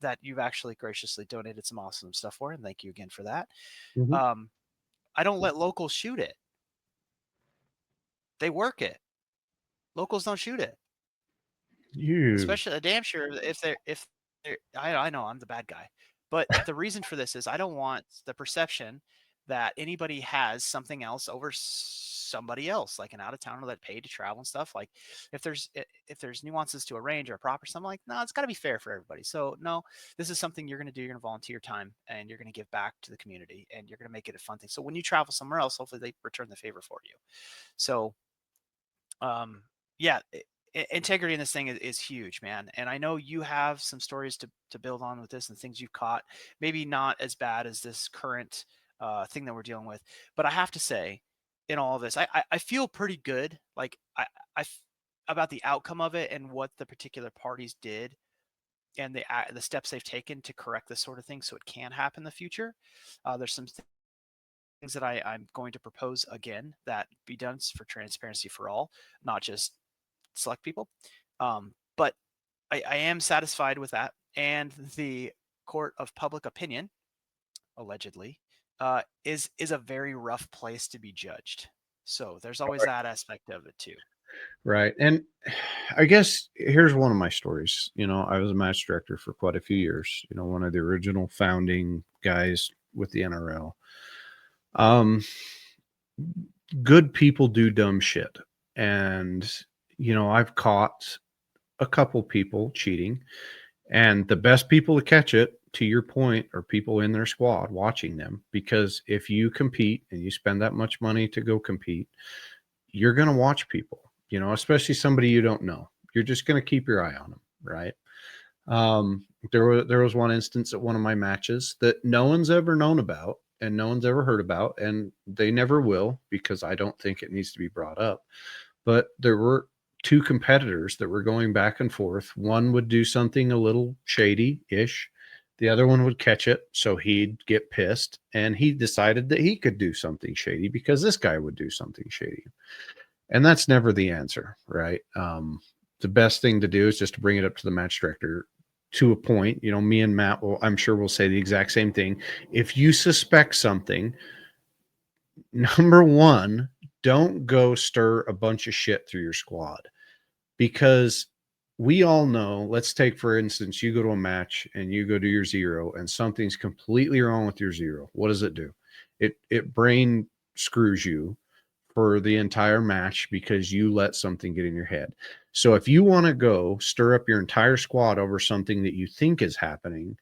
That you've actually graciously donated some awesome stuff for, and thank you again for that. Mhm. Um, I don't let locals shoot it; they work it. Locals don't shoot it, You. especially a damn sure if they're, I know I'm the bad guy, but the reason for this is I don't want the perception that anybody has something else over somebody else, like an out of towner that paid to travel and stuff. Like if there's nuances to a range or a prop or something, like no, it's got to be fair for everybody. So no, this is something you're going to do. You're going to volunteer time and you're going to give back to the community and you're going to make it a fun thing. So when you travel somewhere else, hopefully they return the favor for you. So yeah, integrity in this thing is huge, man. And I know you have some stories to build on with this and things you've caught. Maybe not as bad as this current thing that we're dealing with, but I have to say, in all of this, I feel pretty good. Like about the outcome of it and what the particular parties did and the steps they've taken to correct this sort of thing so it can happen in the future. There's some things that I'm going to propose again that be done for transparency for all, not just select people. But I am satisfied with that. And the court of public opinion, allegedly, is a very rough place to be judged. So there's always that aspect of it too. Right. And I guess here's one of my stories. I was a match director for quite a few years, one of the original founding guys with the NRL. Um, Good people do dumb shit. And, I've caught a couple people cheating, and the best people to catch it, to your point, are people in their squad watching them. Because if you compete and you spend that much money to go compete, you're going to watch people, especially somebody you don't know. You're just going to keep your eye on them, right? There was one instance at one of my matches that no one's ever known about and no one's ever heard about, and they never will because I don't think it needs to be brought up. But there were two competitors that were going back and forth. One would do something a little shady-ish. The other one would catch it, so he'd get pissed, and he decided that he could do something shady because this guy would do something shady. And that's never the answer, right? The best thing to do is just to bring it up to the match director to a point. Me and Matt I'm sure will say the exact same thing. If you suspect something, number one, don't go stir a bunch of shit through your squad, because we all know, let's take, for instance, you go to a match and you go to your zero and something's completely wrong with your zero. What does it do? It brain screws you for the entire match because you let something get in your head. So if you want to go stir up your entire squad over something that you think is happening,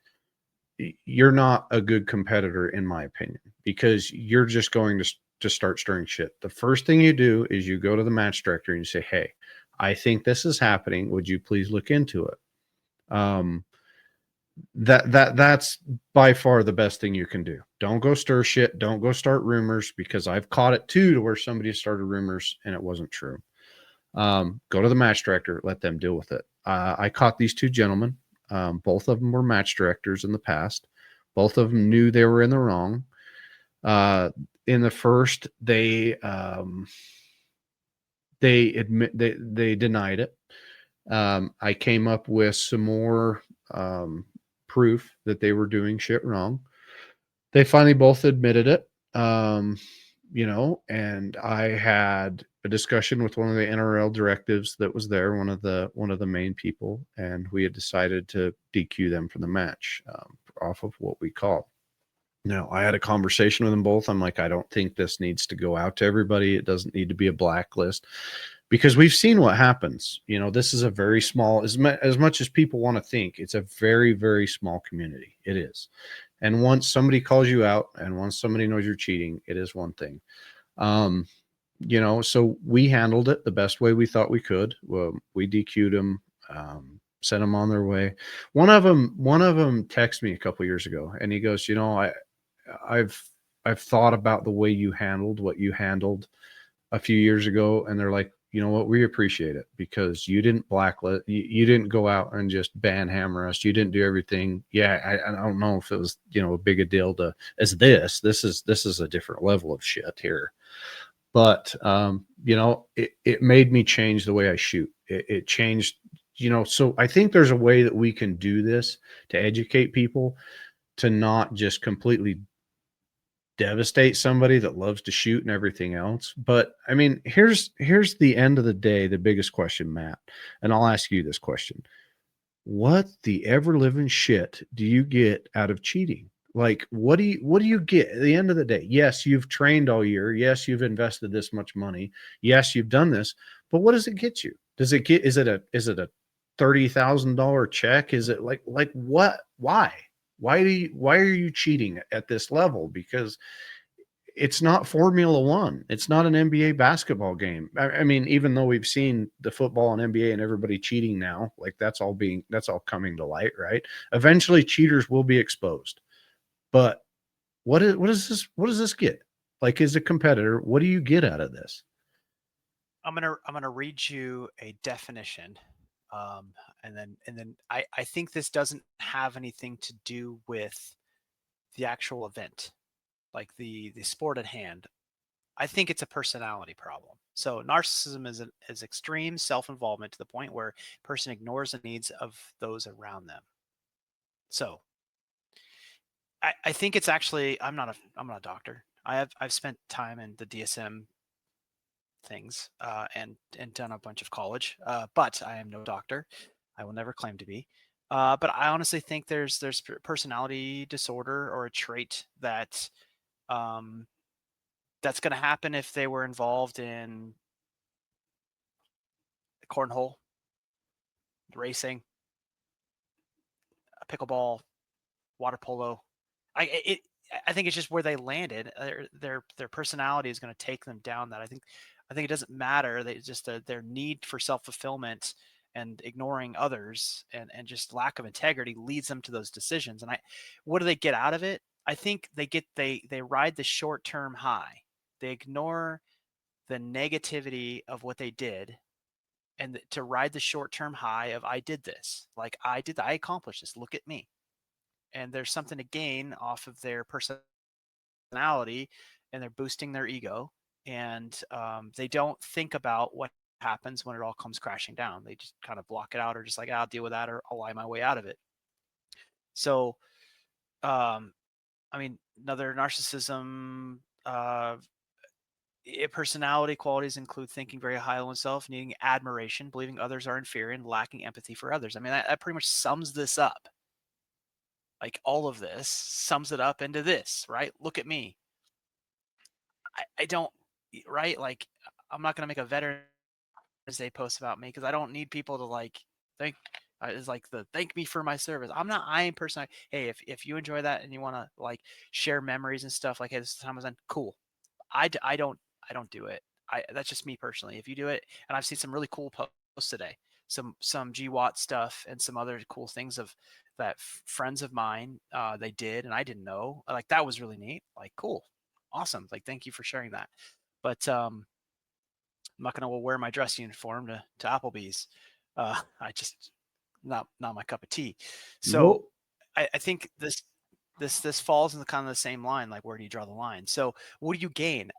you're not a good competitor, in my opinion, because you're just going to start stirring shit. The first thing you do is you go to the match director and you say, "Hey, I think this is happening. Would you please look into it?" Um, that's by far the best thing you can do. Don't go stir shit. Don't go start rumors, because I've caught it too, to where somebody started rumors and it wasn't true. Go to the match director, let them deal with it. I caught these two gentlemen. Both of them were match directors in the past. Both of them knew they were in the wrong. In the first, they denied it. I came up with some more proof that they were doing shit wrong. They finally both admitted it. And I had a discussion with one of the NRL directives that was there, one of the main people, and we had decided to DQ them from the match, off of what we call. Now, I had a conversation with them both. I'm like, I don't think this needs to go out to everybody. It doesn't need to be a blacklist, because we've seen what happens. This is a very small, as much as people want to think, it's a very, very small community. It is. And once somebody calls you out and once somebody knows you're cheating, it is one thing. Um, so we handled it the best way we thought we could. Well, we DQ'd them, sent them on their way. One of them texted me a couple years ago, and he goes, I've thought about the way you handled what you handled a few years ago, and they're like, you know what, we appreciate it because you didn't blacklist, you didn't go out and just ban hammer us. You didn't do everything. Yeah, I don't know if it was, you know, a big a deal to as this is a different level of shit here. But you know, it made me change the way I shoot. It changed, you know, so I think there's a way that we can do this to educate people to not just completely devastate somebody that loves to shoot and everything else. But I mean, here's the end of the day, the biggest question, Matt, and I'll ask you this question. What the ever living shit do you get out of cheating? Like, what do you get at the end of the day? Yes, you've trained all year. Yes, you've invested this much money. Yes, you've done this, but what does it get you? Does it get, is it a $30,000 check? Is it like what? Why are you cheating at this level? Because it's not Formula One. It's not an NBA basketball game. I mean, even though we've seen the football and NBA and everybody cheating now, like that's all coming to light, right? Eventually, cheaters will be exposed. But what does this get? Like, as a competitor, what do you get out of this? I'm gonna read you a definition, um, and then I think this doesn't have anything to do with the actual event, like the sport at hand. I think it's a personality problem. So narcissism is extreme self-involvement to the point where a person ignores the needs of those around them. So I think it's actually I'm not a doctor. I've spent time in the DSM things and done a bunch of college, but I am no doctor. I will never claim to be. But I honestly think there's personality disorder or a trait that um, that's going to happen if they were involved in cornhole, racing, pickleball, water polo. It I think it's just where they landed. Their personality is going to take them down that. I think it doesn't matter. They just their need for self fulfillment and ignoring others and just lack of integrity leads them to those decisions. And what do they get out of it? I think they ride the short term high. They ignore the negativity of what they did and to ride the short term high of I did this, like I accomplished this. Look at me, and there's something to gain off of their personality, and they're boosting their ego, and they don't think about what happens when it all comes crashing down. They just kind of block it out, or just like, I'll deal with that, or I'll lie my way out of it. So um, I mean, another narcissism personality qualities include thinking very high of oneself, needing admiration, believing others are inferior, and lacking empathy for others. I mean, that pretty much sums this up. Like, all of this sums it up into this, right? Look at me. I don't, right? Like, I'm not going to make a Veterans Day post about me because I don't need people to like thank. It's like the thank me for my service. I am personally. Hey, if you enjoy that and you want to like share memories and stuff, like, hey, this time was done, cool. I don't do it. That's just me personally. If you do it, and I've seen some really cool posts today, some GWAT stuff and some other cool things of that friends of mine they did, and I didn't know. Like, that was really neat. Like, cool, awesome. Like, thank you for sharing that. But I'm not gonna wear my dress uniform to Applebee's. I just not my cup of tea. So Well, I think this falls in the kind of the same line. Like, where do you draw the line? So what do you gain?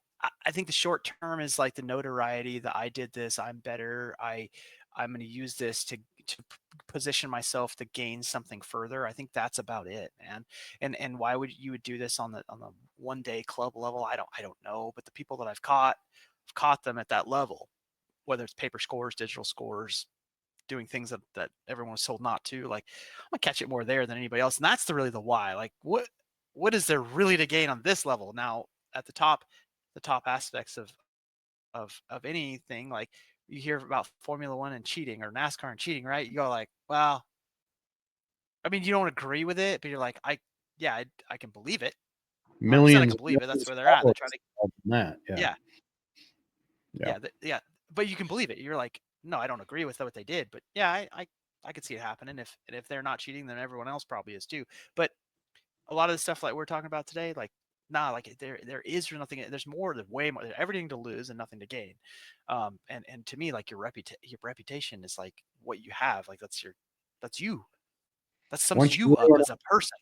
I think the short term is like the notoriety that I did this, I'm better. I'm going to use this to position myself to gain something further. I think that's about it, man. And why would you would do this on the 1 day club level? I don't know, but the people that I've caught them at that level, whether it's paper scores, digital scores, doing things that everyone was told not to. Like, I'm gonna catch it more there than anybody else, and that's really the why. Like, what is there really to gain on this level? Now, at the top aspects of anything, like, you hear about Formula One and cheating, or NASCAR and cheating, right? You go like, well, I mean, you don't agree with it, but you're like, yeah, I can believe it. 100% I millions can of believe it. That's millions where of they're at. They're trying dollars to, involved in that. Yeah. yeah, Yeah. yeah, but you can believe it. You're like, no, I don't agree with what they did, but yeah, I could see it happening. If they're not cheating, then everyone else probably is too. But a lot of the stuff like we're talking about today, like nah, like there is nothing. There's more. There's way more. There's everything to lose and nothing to gain. And to me, like your reputation is like what you have. Like that's you. That sums Once you you up as a person.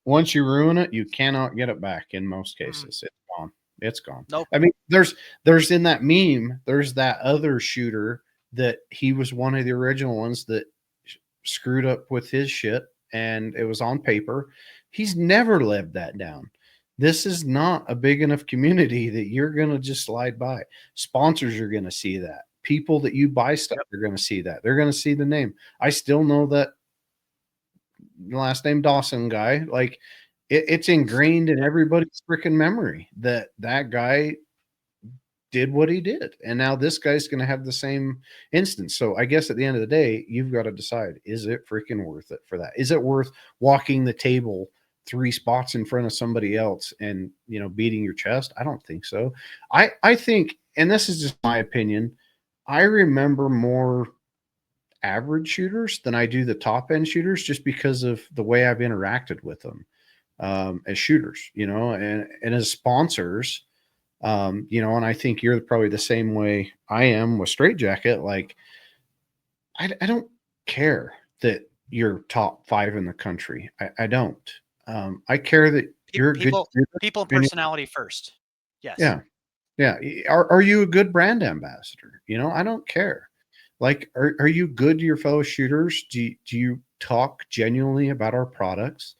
once you ruin it, you cannot get it back in most Mm, cases. It's gone. It's gone. nope. I mean, there's in that meme, there's that other shooter that he was one of the original ones that screwed up with his shit and it was on paper. He's never lived that down. This is not a big enough community that you're going to just slide by. Sponsors are going to see that. People that you buy stuff Yep. are going to see that. They're going to see the name. I still know that last name Dawson guy. Like it's ingrained in Yep. everybody's freaking memory that that guy did what he did. And now this guy's going to have the same instance. So I guess at the end of the day, you've got to decide, is it freaking worth it for that? Is it worth walking the table 3 spots in front of somebody else and, beating your chest? I don't think so. I think, and this is just my opinion, I remember more average shooters than I do the top end shooters just because of the way I've interacted with them as shooters, and as sponsors, and I think you're probably the same way I am with Straight Jacket. Like, I don't care that you're top 5 in the country. I don't. I care that you're a good People, shooter. people and And personality first. Yes. yeah, yeah. Are you a good brand ambassador? I don't care. Like, are you good to your fellow shooters? Do you talk genuinely about our products?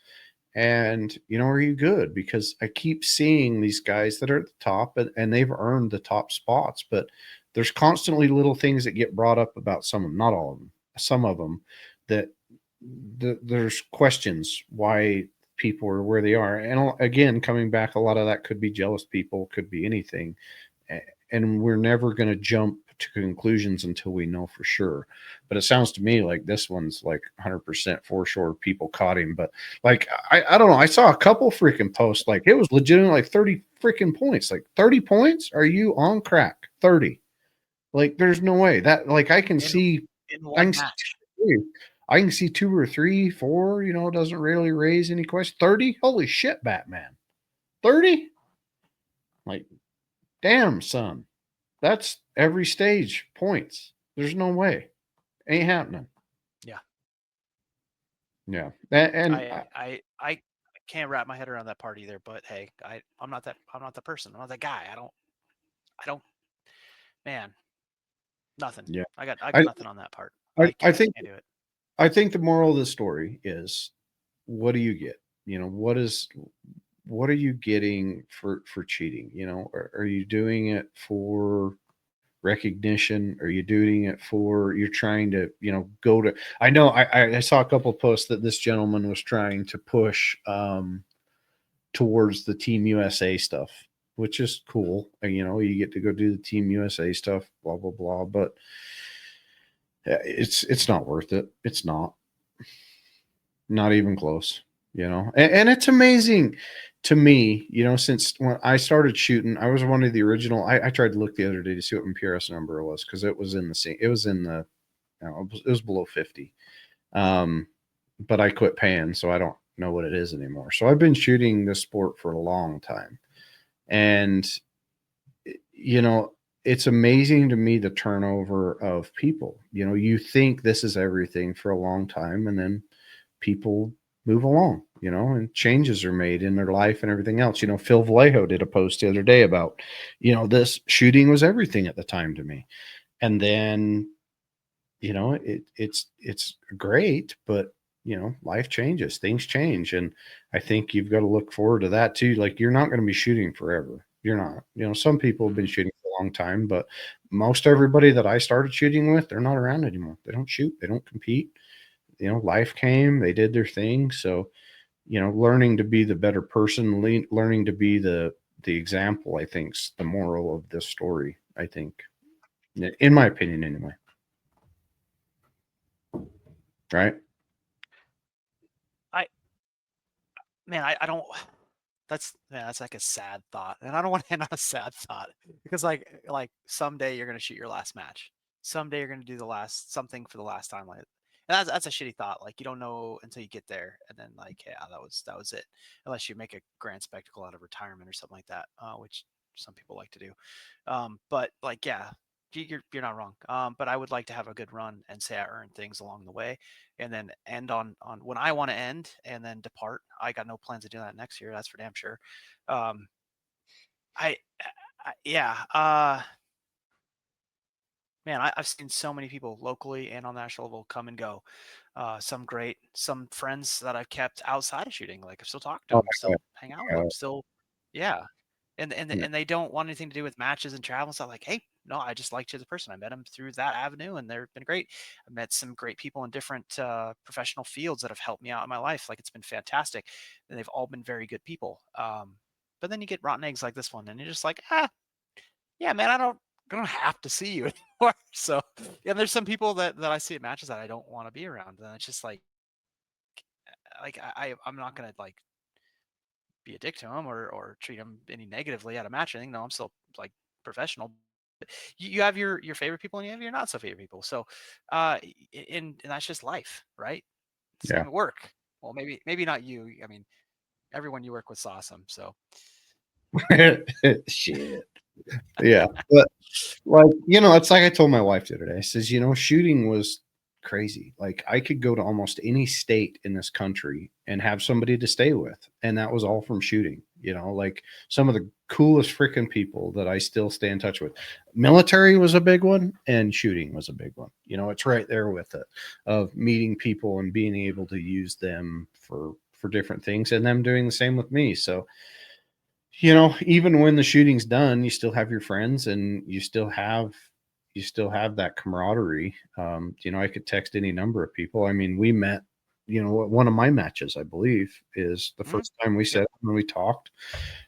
And, are you good? Because I keep seeing these guys that are at the top and they've earned the top spots, but there's constantly little things that get brought up about some of them, not all of them, some of them that there's questions why people are where they are. And again, coming back, a lot of that could be jealous people, could be anything. And we're never going to jump to conclusions until we know for sure. But it sounds to me like this one's like 100% for sure people caught him. But like, I don't know. I saw a couple freaking posts, like it was legitimate, like 30 freaking points. Like 30 points? Are you on crack? 30. Like, there's no way that, like, In in I one can see, match. I can see 2 or 3, 4, doesn't really raise any question. 30? Holy shit, Batman. 30? Like, damn, son. That's every stage points. There's no way. Ain't happening. Yeah. Yeah. And I can't wrap my head around that part either. But hey, I'm not that. I'm not the person. I'm not that guy. I don't. Man, nothing. yeah. I got I, nothing on that part. I, I I think can't do it. I think the moral of the story is, what do you get? What are you getting for cheating? Are you doing it for recognition? Are you doing it for, you're trying to, go to, I know I saw a couple of posts that this gentleman was trying to push towards the Team USA stuff, which is cool. And, you get to go do the Team USA stuff, blah blah blah. But it's not worth it. It's not even close. And it's amazing to me. Since when I started shooting, I was one of the original. I tried to look the other day to see what my PRS number was because it was in the same. It was in the. It was below 50. But I quit paying, so I don't know what it is anymore. So I've been shooting this sport for a long time, and you know, it's amazing to me the turnover of people. You think this is everything for a long time, and then people move along, and changes are made in their life and everything else. Phil Vallejo did a post the other day about, this shooting was everything at the time to me. And then, it's great, but life changes, things change. And I think you've got to look forward to that too. Like, you're not going to be shooting forever. You're not. Some people have been Mhm. shooting for a long time, but most everybody that I started shooting with, they're not around anymore. They don't shoot, they don't compete. Life came, they did their thing. So, learning to be the better person, learning to be the example, I think's the moral of this story. I think, in my opinion, anyway. Right? I I don't. That's like a sad thought, and I don't want to end on a sad thought because like someday you're gonna shoot your last match. Someday you're gonna do the last something for the last time. Like And that's a shitty thought. Like you don't know until you get there, and then like, yeah, that was it. Unless you make a grand spectacle out of retirement or something like that, which some people like to do. But like, yeah, you're not wrong. But I would like to have a good run and say I earned things along the way, and then end on when I want to end, and then depart. I got no plans to do that next year. That's for damn sure. Um, I, yeah. Man, I've seen so many people locally and on the national level come and go. Some great, some friends that I've kept outside of shooting. Like I still talk to Oh, them, still hang out with them, still, yeah. yeah, And they don't want anything to do with matches and travel and stuff. Like, hey, no, I just liked you as a person. I met them through that avenue, and they've been great. I met some great people in different professional fields that have helped me out in my life. Like it's been fantastic, and they've all been very good people. But then you get rotten eggs like this one, and you're just like, yeah, man, I don't have to see you anymore. So, yeah, there's some people that I see at matches that I don't want to be around, and it's just like I'm not gonna like be a dick to them or treat them any negatively at a match. I think no, I'm still like professional. You have your favorite people and you have your not so favorite people. So, and that's just life, right? yeah. Same at work. Well, maybe not you. I mean, everyone you work with is awesome. So, Shit. Yeah. But like, it's like I told my wife the other day. I says, shooting was crazy. Like I could go to almost any state in this country and have somebody to stay with. And that was all from shooting, like some of the coolest freaking people that I still stay in touch with. Military was a big one and shooting was a big one. It's right there with it of meeting people and being able to use them for different things and them doing the same with me. So even when the shooting's done, you still have your friends and you still have that camaraderie. I could text any number of people. I mean, we met, one of my matches, I believe, is the mhm. first time we Yep. sat when we talked.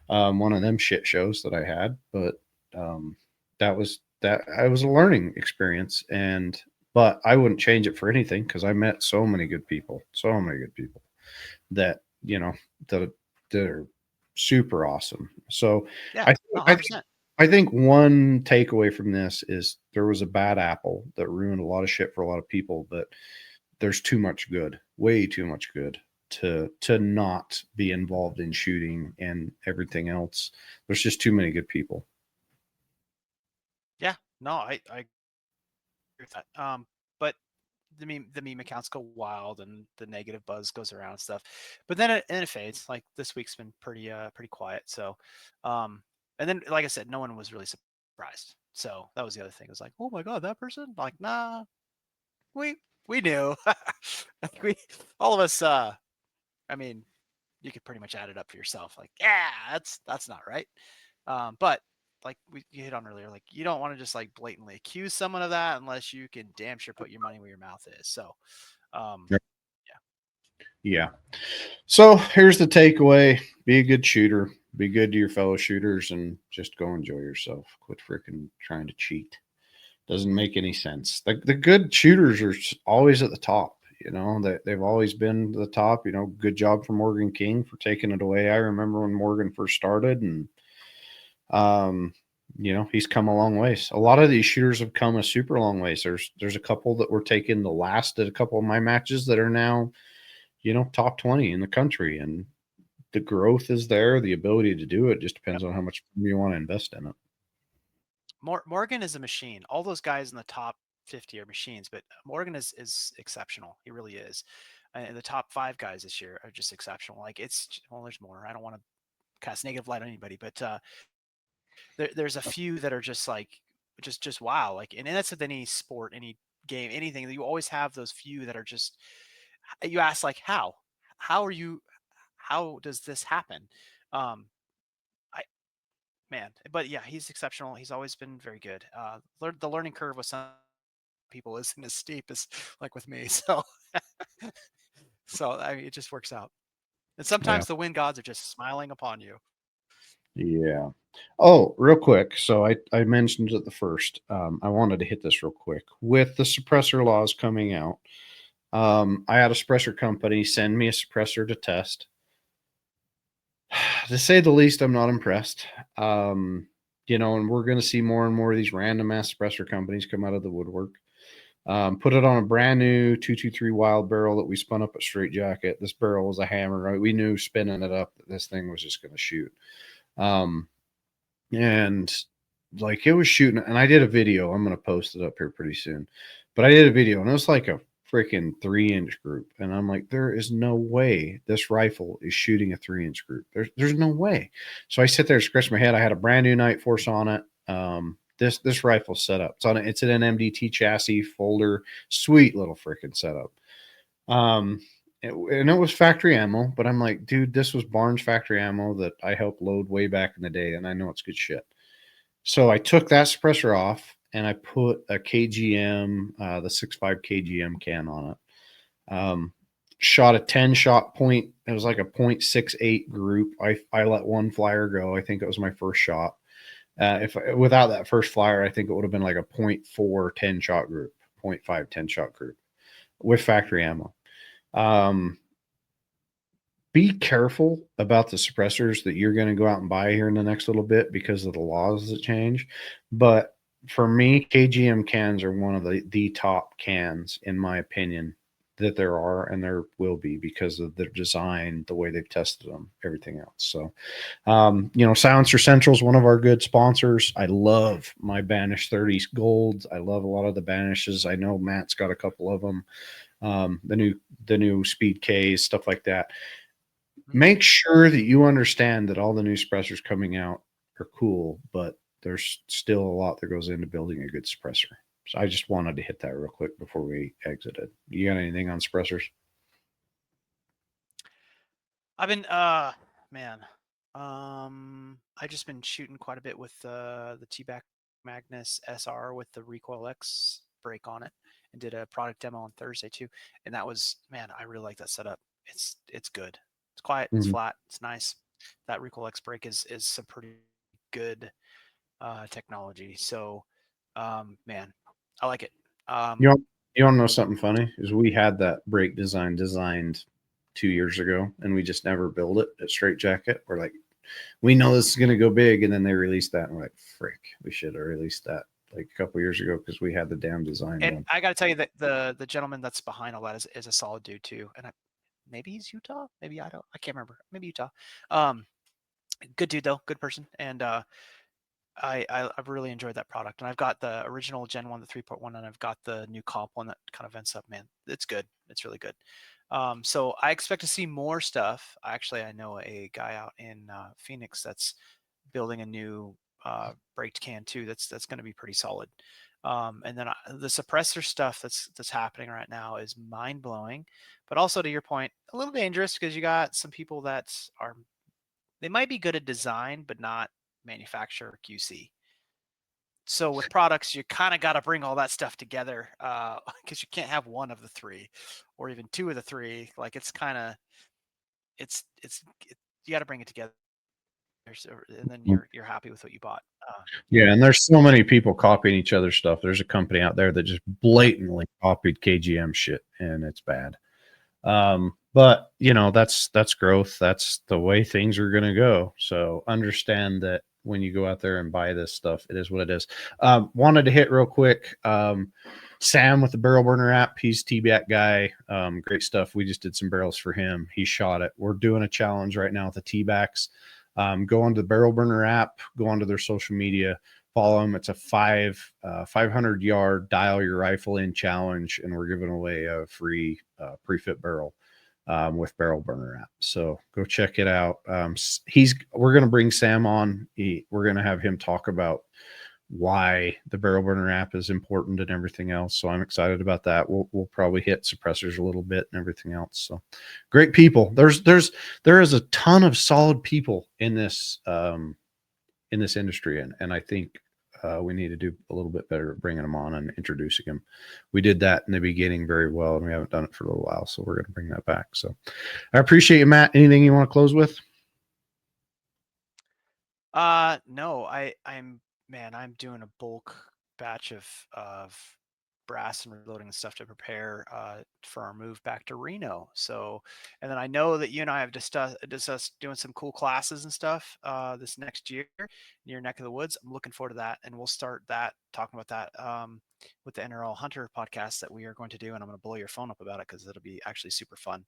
One of them shit shows that I had, but um, that I was a learning experience, but I wouldn't change it for anything because I met so many good people that that that are super awesome. So Yeah. I No, think I think 100%. I think one takeaway from this is there was a bad apple that ruined a lot of shit for a lot of people, but there's too much good, way too much good to not be involved in shooting and everything else. There's just too many good people. Yeah. No, I agree with that. But the meme accounts go wild and the negative buzz goes around and stuff. But then it fades. Like this week's been pretty quiet. So, um, and then like I said, no one was really surprised. So that was the other thing. It was like, oh my god, that person. Like, nah, we we knew. Like, we all of us. I mean, you could pretty much add it up for yourself. Like, yeah, that's not right. But like you hit on earlier, like you don't want to just like blatantly accuse someone of that unless you can damn sure put your money where your mouth is. So, um, Yep. yeah, Yeah. So here's the takeaway: be a good shooter, be good to your fellow shooters, and just go enjoy yourself. Quit freaking trying to cheat. Doesn't make any sense. The good shooters are always at the top. They've always been the top. Good job for Morgan King for taking it away. I remember when Morgan first started, and um, he's come a long ways. A lot of these shooters have come a super long ways. There's a couple that were taken the last at a couple of my matches that are now top 20 in the country, and the growth is there. The ability to do it just yep. depends on how much you want to invest in it. Morgan is a machine. All those guys in the top 50 are machines, but Morgan is exceptional. He really is. And the top five guys this year are just exceptional. Like well, there's more. I don't want to cast negative light on anybody, but there's a few that are just like just wow. Like, and that's with any sport, any game, anything. You always have those few that are just. You ask like how are you? How does this happen? Um, I man, but yeah, he's exceptional. He's always been very good. The learning curve with some people isn't as steep as like with me. So I mean, it just works out. And Yeah. sometimes the wind gods are just smiling upon you. Yeah. Oh, real quick. So I mentioned it the first. I wanted to hit this real quick. With the suppressor laws coming out, I had a suppressor company send me a suppressor to test. To say the least, I'm not impressed. And we're going to see more and more of these random ass suppressor companies come out of the woodwork. Put it on a brand new 223 Wild barrel that we spun up at Straight Jacket. This barrel was a hammer. Right? We knew spinning it up that this thing was just going to shoot. Um, and like it was shooting, and I did a video. I'm going to post it up here pretty soon. But I did a video, and it was like a freaking 3-inch group. And I'm like, there is no way this rifle is shooting a 3-inch group. There's no way. So I sit there and scratch my head. I had a brand new Night Force on it. This rifle setup. It's in an MDT chassis folder. Sweet little freaking setup. And it was factory ammo, but I'm like, dude, this was Barnes factory ammo that I helped load way back in the day, and I know it's good shit. So I took that suppressor off and I put a KGM, the 6.5 KGM can on it. Shot a 10 shot point. It was like a 0.68 group. I let one flyer go. I think it was my first shot. If without that first flyer, I think it would have been like a 0.4 10 shot group, 0.5 10 shot group with factory ammo. Be careful about the suppressors that you're going to go out and buy here in the next little bit because of the laws that change. But for me, KGM cans are one of the top cans, in my opinion, that there are and there will be because of their design, the way they've tested them, everything else. So, Silencer Central is one of our good sponsors. I love my Banish 30s Golds. I love a lot of the Banishes. I know Matt's got a couple of them. The new Speed Ks, stuff like that. Make sure that you understand that all the new suppressors coming out are cool, but there's still a lot that goes into building a good suppressor. So I just wanted to hit that real quick before we exited. You got anything on suppressors? I've been man. I just been shooting quite a bit with the T-Back Magnus SR with the Recoil X brake on it, and did a product demo on Thursday too. And that was, man, I really like that setup. It's good. It's quiet. It's Mm-hmm. flat. It's nice. That Recoil X brake is some pretty good technology. So, man, I like it. You want, you want to know something funny? Is we had that brake designed 2 years ago, and we just never built it at Straight Jacket. We're like, we know this is going to go big, and then they released that, and we're like, frick, we should have released that like a couple years ago because we had the damn design And done. I got to tell you that the gentleman that's behind all that is a solid dude too. And maybe he's Utah. Maybe I can't remember. Maybe Utah. Um, Good dude though. Good person. And I've really enjoyed that product. And I've got the original Gen 1, the 3.1, and I've got the new comp one that kind of vents up. Man, it's good. It's really good. So I expect to see more stuff. Actually, I know a guy out in Phoenix that's building a new braked can too. That's going to be pretty solid. And then the suppressor stuff that's happening right now is mind blowing, but also to your point, a little dangerous because you got some people that are, they might be good at design but not manufacturer QC. So with products, you kind of got to bring all that stuff together because you can't have one of the three, or even two of the three. Like it's kind of you got to bring it together, and then you're happy with what you bought. Yeah, and there's so many people copying each other's stuff. There's a company out there that just blatantly copied KGM shit, and it's bad. But that's growth. That's the way things are going to go. So understand that when you go out there and buy this stuff, it is what it is. Wanted to hit real quick. Sam with the Barrel Burner app, he's T-Back guy. Great stuff. We just did some barrels for him. He shot it. We're doing a challenge right now with the T-Backs. Go onto the Barrel Burner app, go onto their social media, follow them. It's a 500-yard dial your rifle in challenge, and we're giving away a free pre-fit barrel with Barrel Burner app. So go check it out. We're going to bring Sam on. We're going to have him talk about why the Barrel Burner app is important and everything else. So I'm excited about that. We'll probably hit suppressors a little bit and everything else. So great people. There is a ton of solid people in this industry, and I think we need to do a little bit better at bringing them on and introducing them. We did that in the beginning very well, and we haven't done it for a little while, so we're going to bring that back. So I appreciate you, Matt. Anything you want to close with? No, I'm doing a bulk batch of brass and reloading and stuff to prepare for our move back to Reno. So, and then I know that you and I have discussed doing some cool classes and stuff this next year in your neck of the woods. I'm looking forward to that, and we'll start that talking about that with the NRL Hunter podcast that we are going to do, and I'm going to blow your phone up about it because it'll be actually super fun.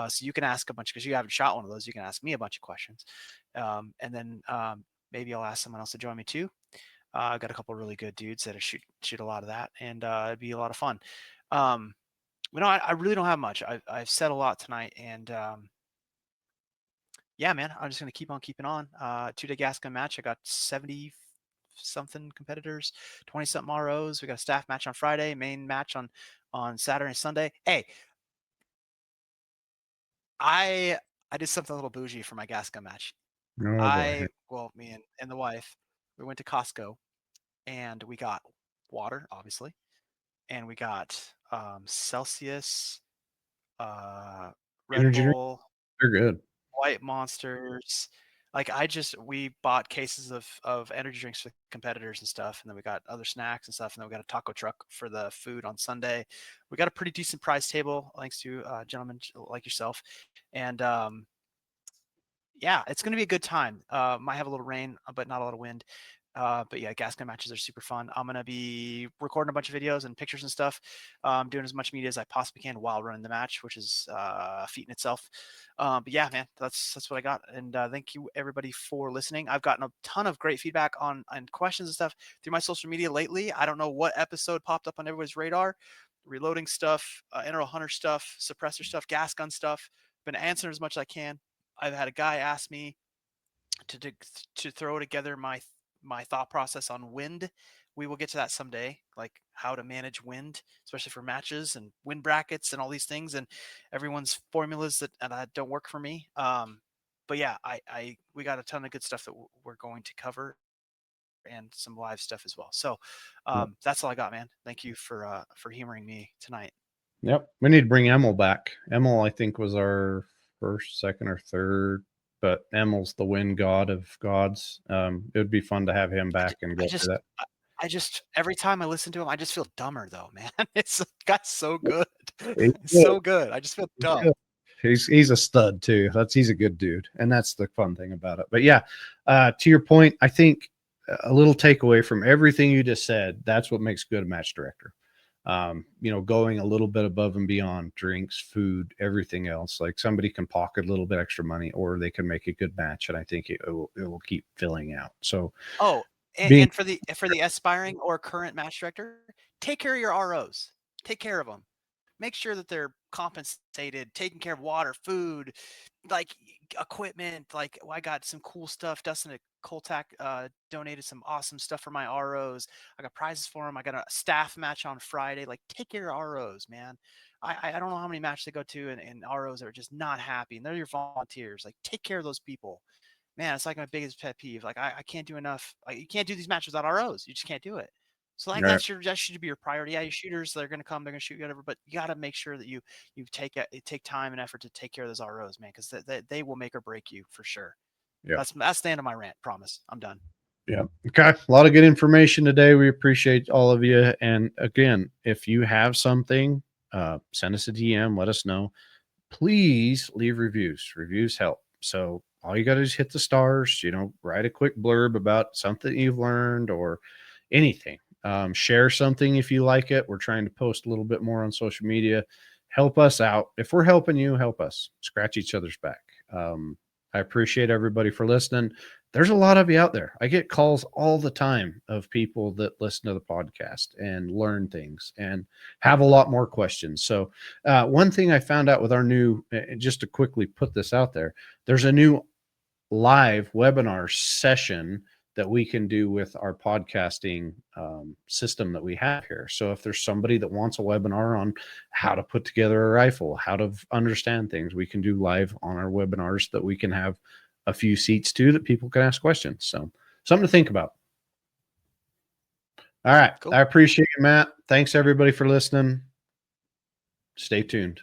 So you can ask a bunch, because you haven't shot one of those. You can ask me a bunch of questions, and then maybe I'll ask someone else to join me too. I've got a couple of really good dudes that shoot a lot of that, and it'd be a lot of fun. I really don't have much. I've said a lot tonight, and yeah, man, I'm just gonna keep on keeping on. 2-day gas gun match. I got 70 something competitors, 20 something ROs. We got a staff match on Friday, main match on Saturday and Sunday. Hey, I did something a little bougie for my gas gun match. Oh boy. Me and the wife, we went to Costco and we got water, obviously, and we got Celsius, Red Energy drink, Bull, they're good. White Monsters. Like we bought cases of energy drinks for competitors and stuff, and then we got other snacks and stuff, and then we got a taco truck for the food on Sunday. We got a pretty decent prize table, thanks to gentlemen like yourself, and yeah, it's going to be a good time. Might have a little rain, but not a lot of wind. But yeah, gas gun matches are super fun. I'm going to be recording a bunch of videos and pictures and stuff, doing as much media as I possibly can while running the match, which is a feat in itself. But yeah, man, that's what I got. And thank you everybody for listening. I've gotten a ton of great feedback on questions and stuff through my social media lately. I don't know what episode popped up on everybody's radar. Reloading stuff, NRL Hunter stuff, suppressor stuff, gas gun stuff. Been answering as much as I can. I've had a guy ask me to throw together my thought process on wind. We will get to that someday, like how to manage wind, especially for matches and wind brackets and all these things, and everyone's formulas that don't work for me. But yeah, we got a ton of good stuff that we're going to cover and some live stuff as well. So Yep. that's all I got, man. Thank you for humoring me tonight. Yep. We need to bring Emil back. Emil, I think, was our first, second, or third, but Emil's the wind god of gods. It would be fun to have him back and I go through just that. I just every time I listen to him, I just feel dumber though, man. It's got so good. He's It's good. so good. I just feel He's dumb. good. He's a stud too. He's a good dude, and that's the fun thing about it. But yeah, to your point, I think a little takeaway from everything you just said, that's what makes good a match director. Going a little bit above and beyond drinks, food, everything else. Like somebody can pocket a little bit extra money, or they can make a good match, and I think it will keep filling out. So Oh, being and for the aspiring or current match director, take care of your ROs. Take care of them. Make sure that they're compensated, taking care of water, food, like equipment. Like I got some cool stuff. Dustin at Coltac donated some awesome stuff for my ROs. I got prizes for them. I got a staff match on Friday. Like take care of ROs, man. I don't know how many matches they go to and ROs are just not happy, and they're your volunteers. Like take care of those people, man. It's like my biggest pet peeve. Like I can't do enough. Like, you can't do these matches without ROs. You just can't do it. So like right, that should be your priority. Yeah, your shooters, they're gonna come, they're gonna shoot you, whatever. But you got to make sure that you take time and effort to take care of those ROs, man, because they will make or break you for sure. yeah, That's the end of my rant. Promise, I'm done. yeah. Okay, a lot of good information today. We appreciate all of you. And again, if you have something, send us a DM. Let us know. Please leave reviews. Reviews help. So all you got to do is hit the stars, write a quick blurb about something you've learned or anything. Share something if you like it. We're trying to post a little bit more on social media. Help us out. If we're helping you, help us. Scratch each other's back. I appreciate everybody for listening. There's a lot of you out there. I get calls all the time of people that listen to the podcast and learn things and have a lot more questions. So one thing I found out with our new, just to quickly put this out there, there's a new live webinar session that we can do with our podcasting system that we have here. So if there's somebody that wants a webinar on how to put together a rifle, how to understand things, we can do live on our webinars that we can have a few seats too that people can ask questions. So something to think about. All right. Cool. I appreciate you, Matt. Thanks everybody for listening. Stay tuned.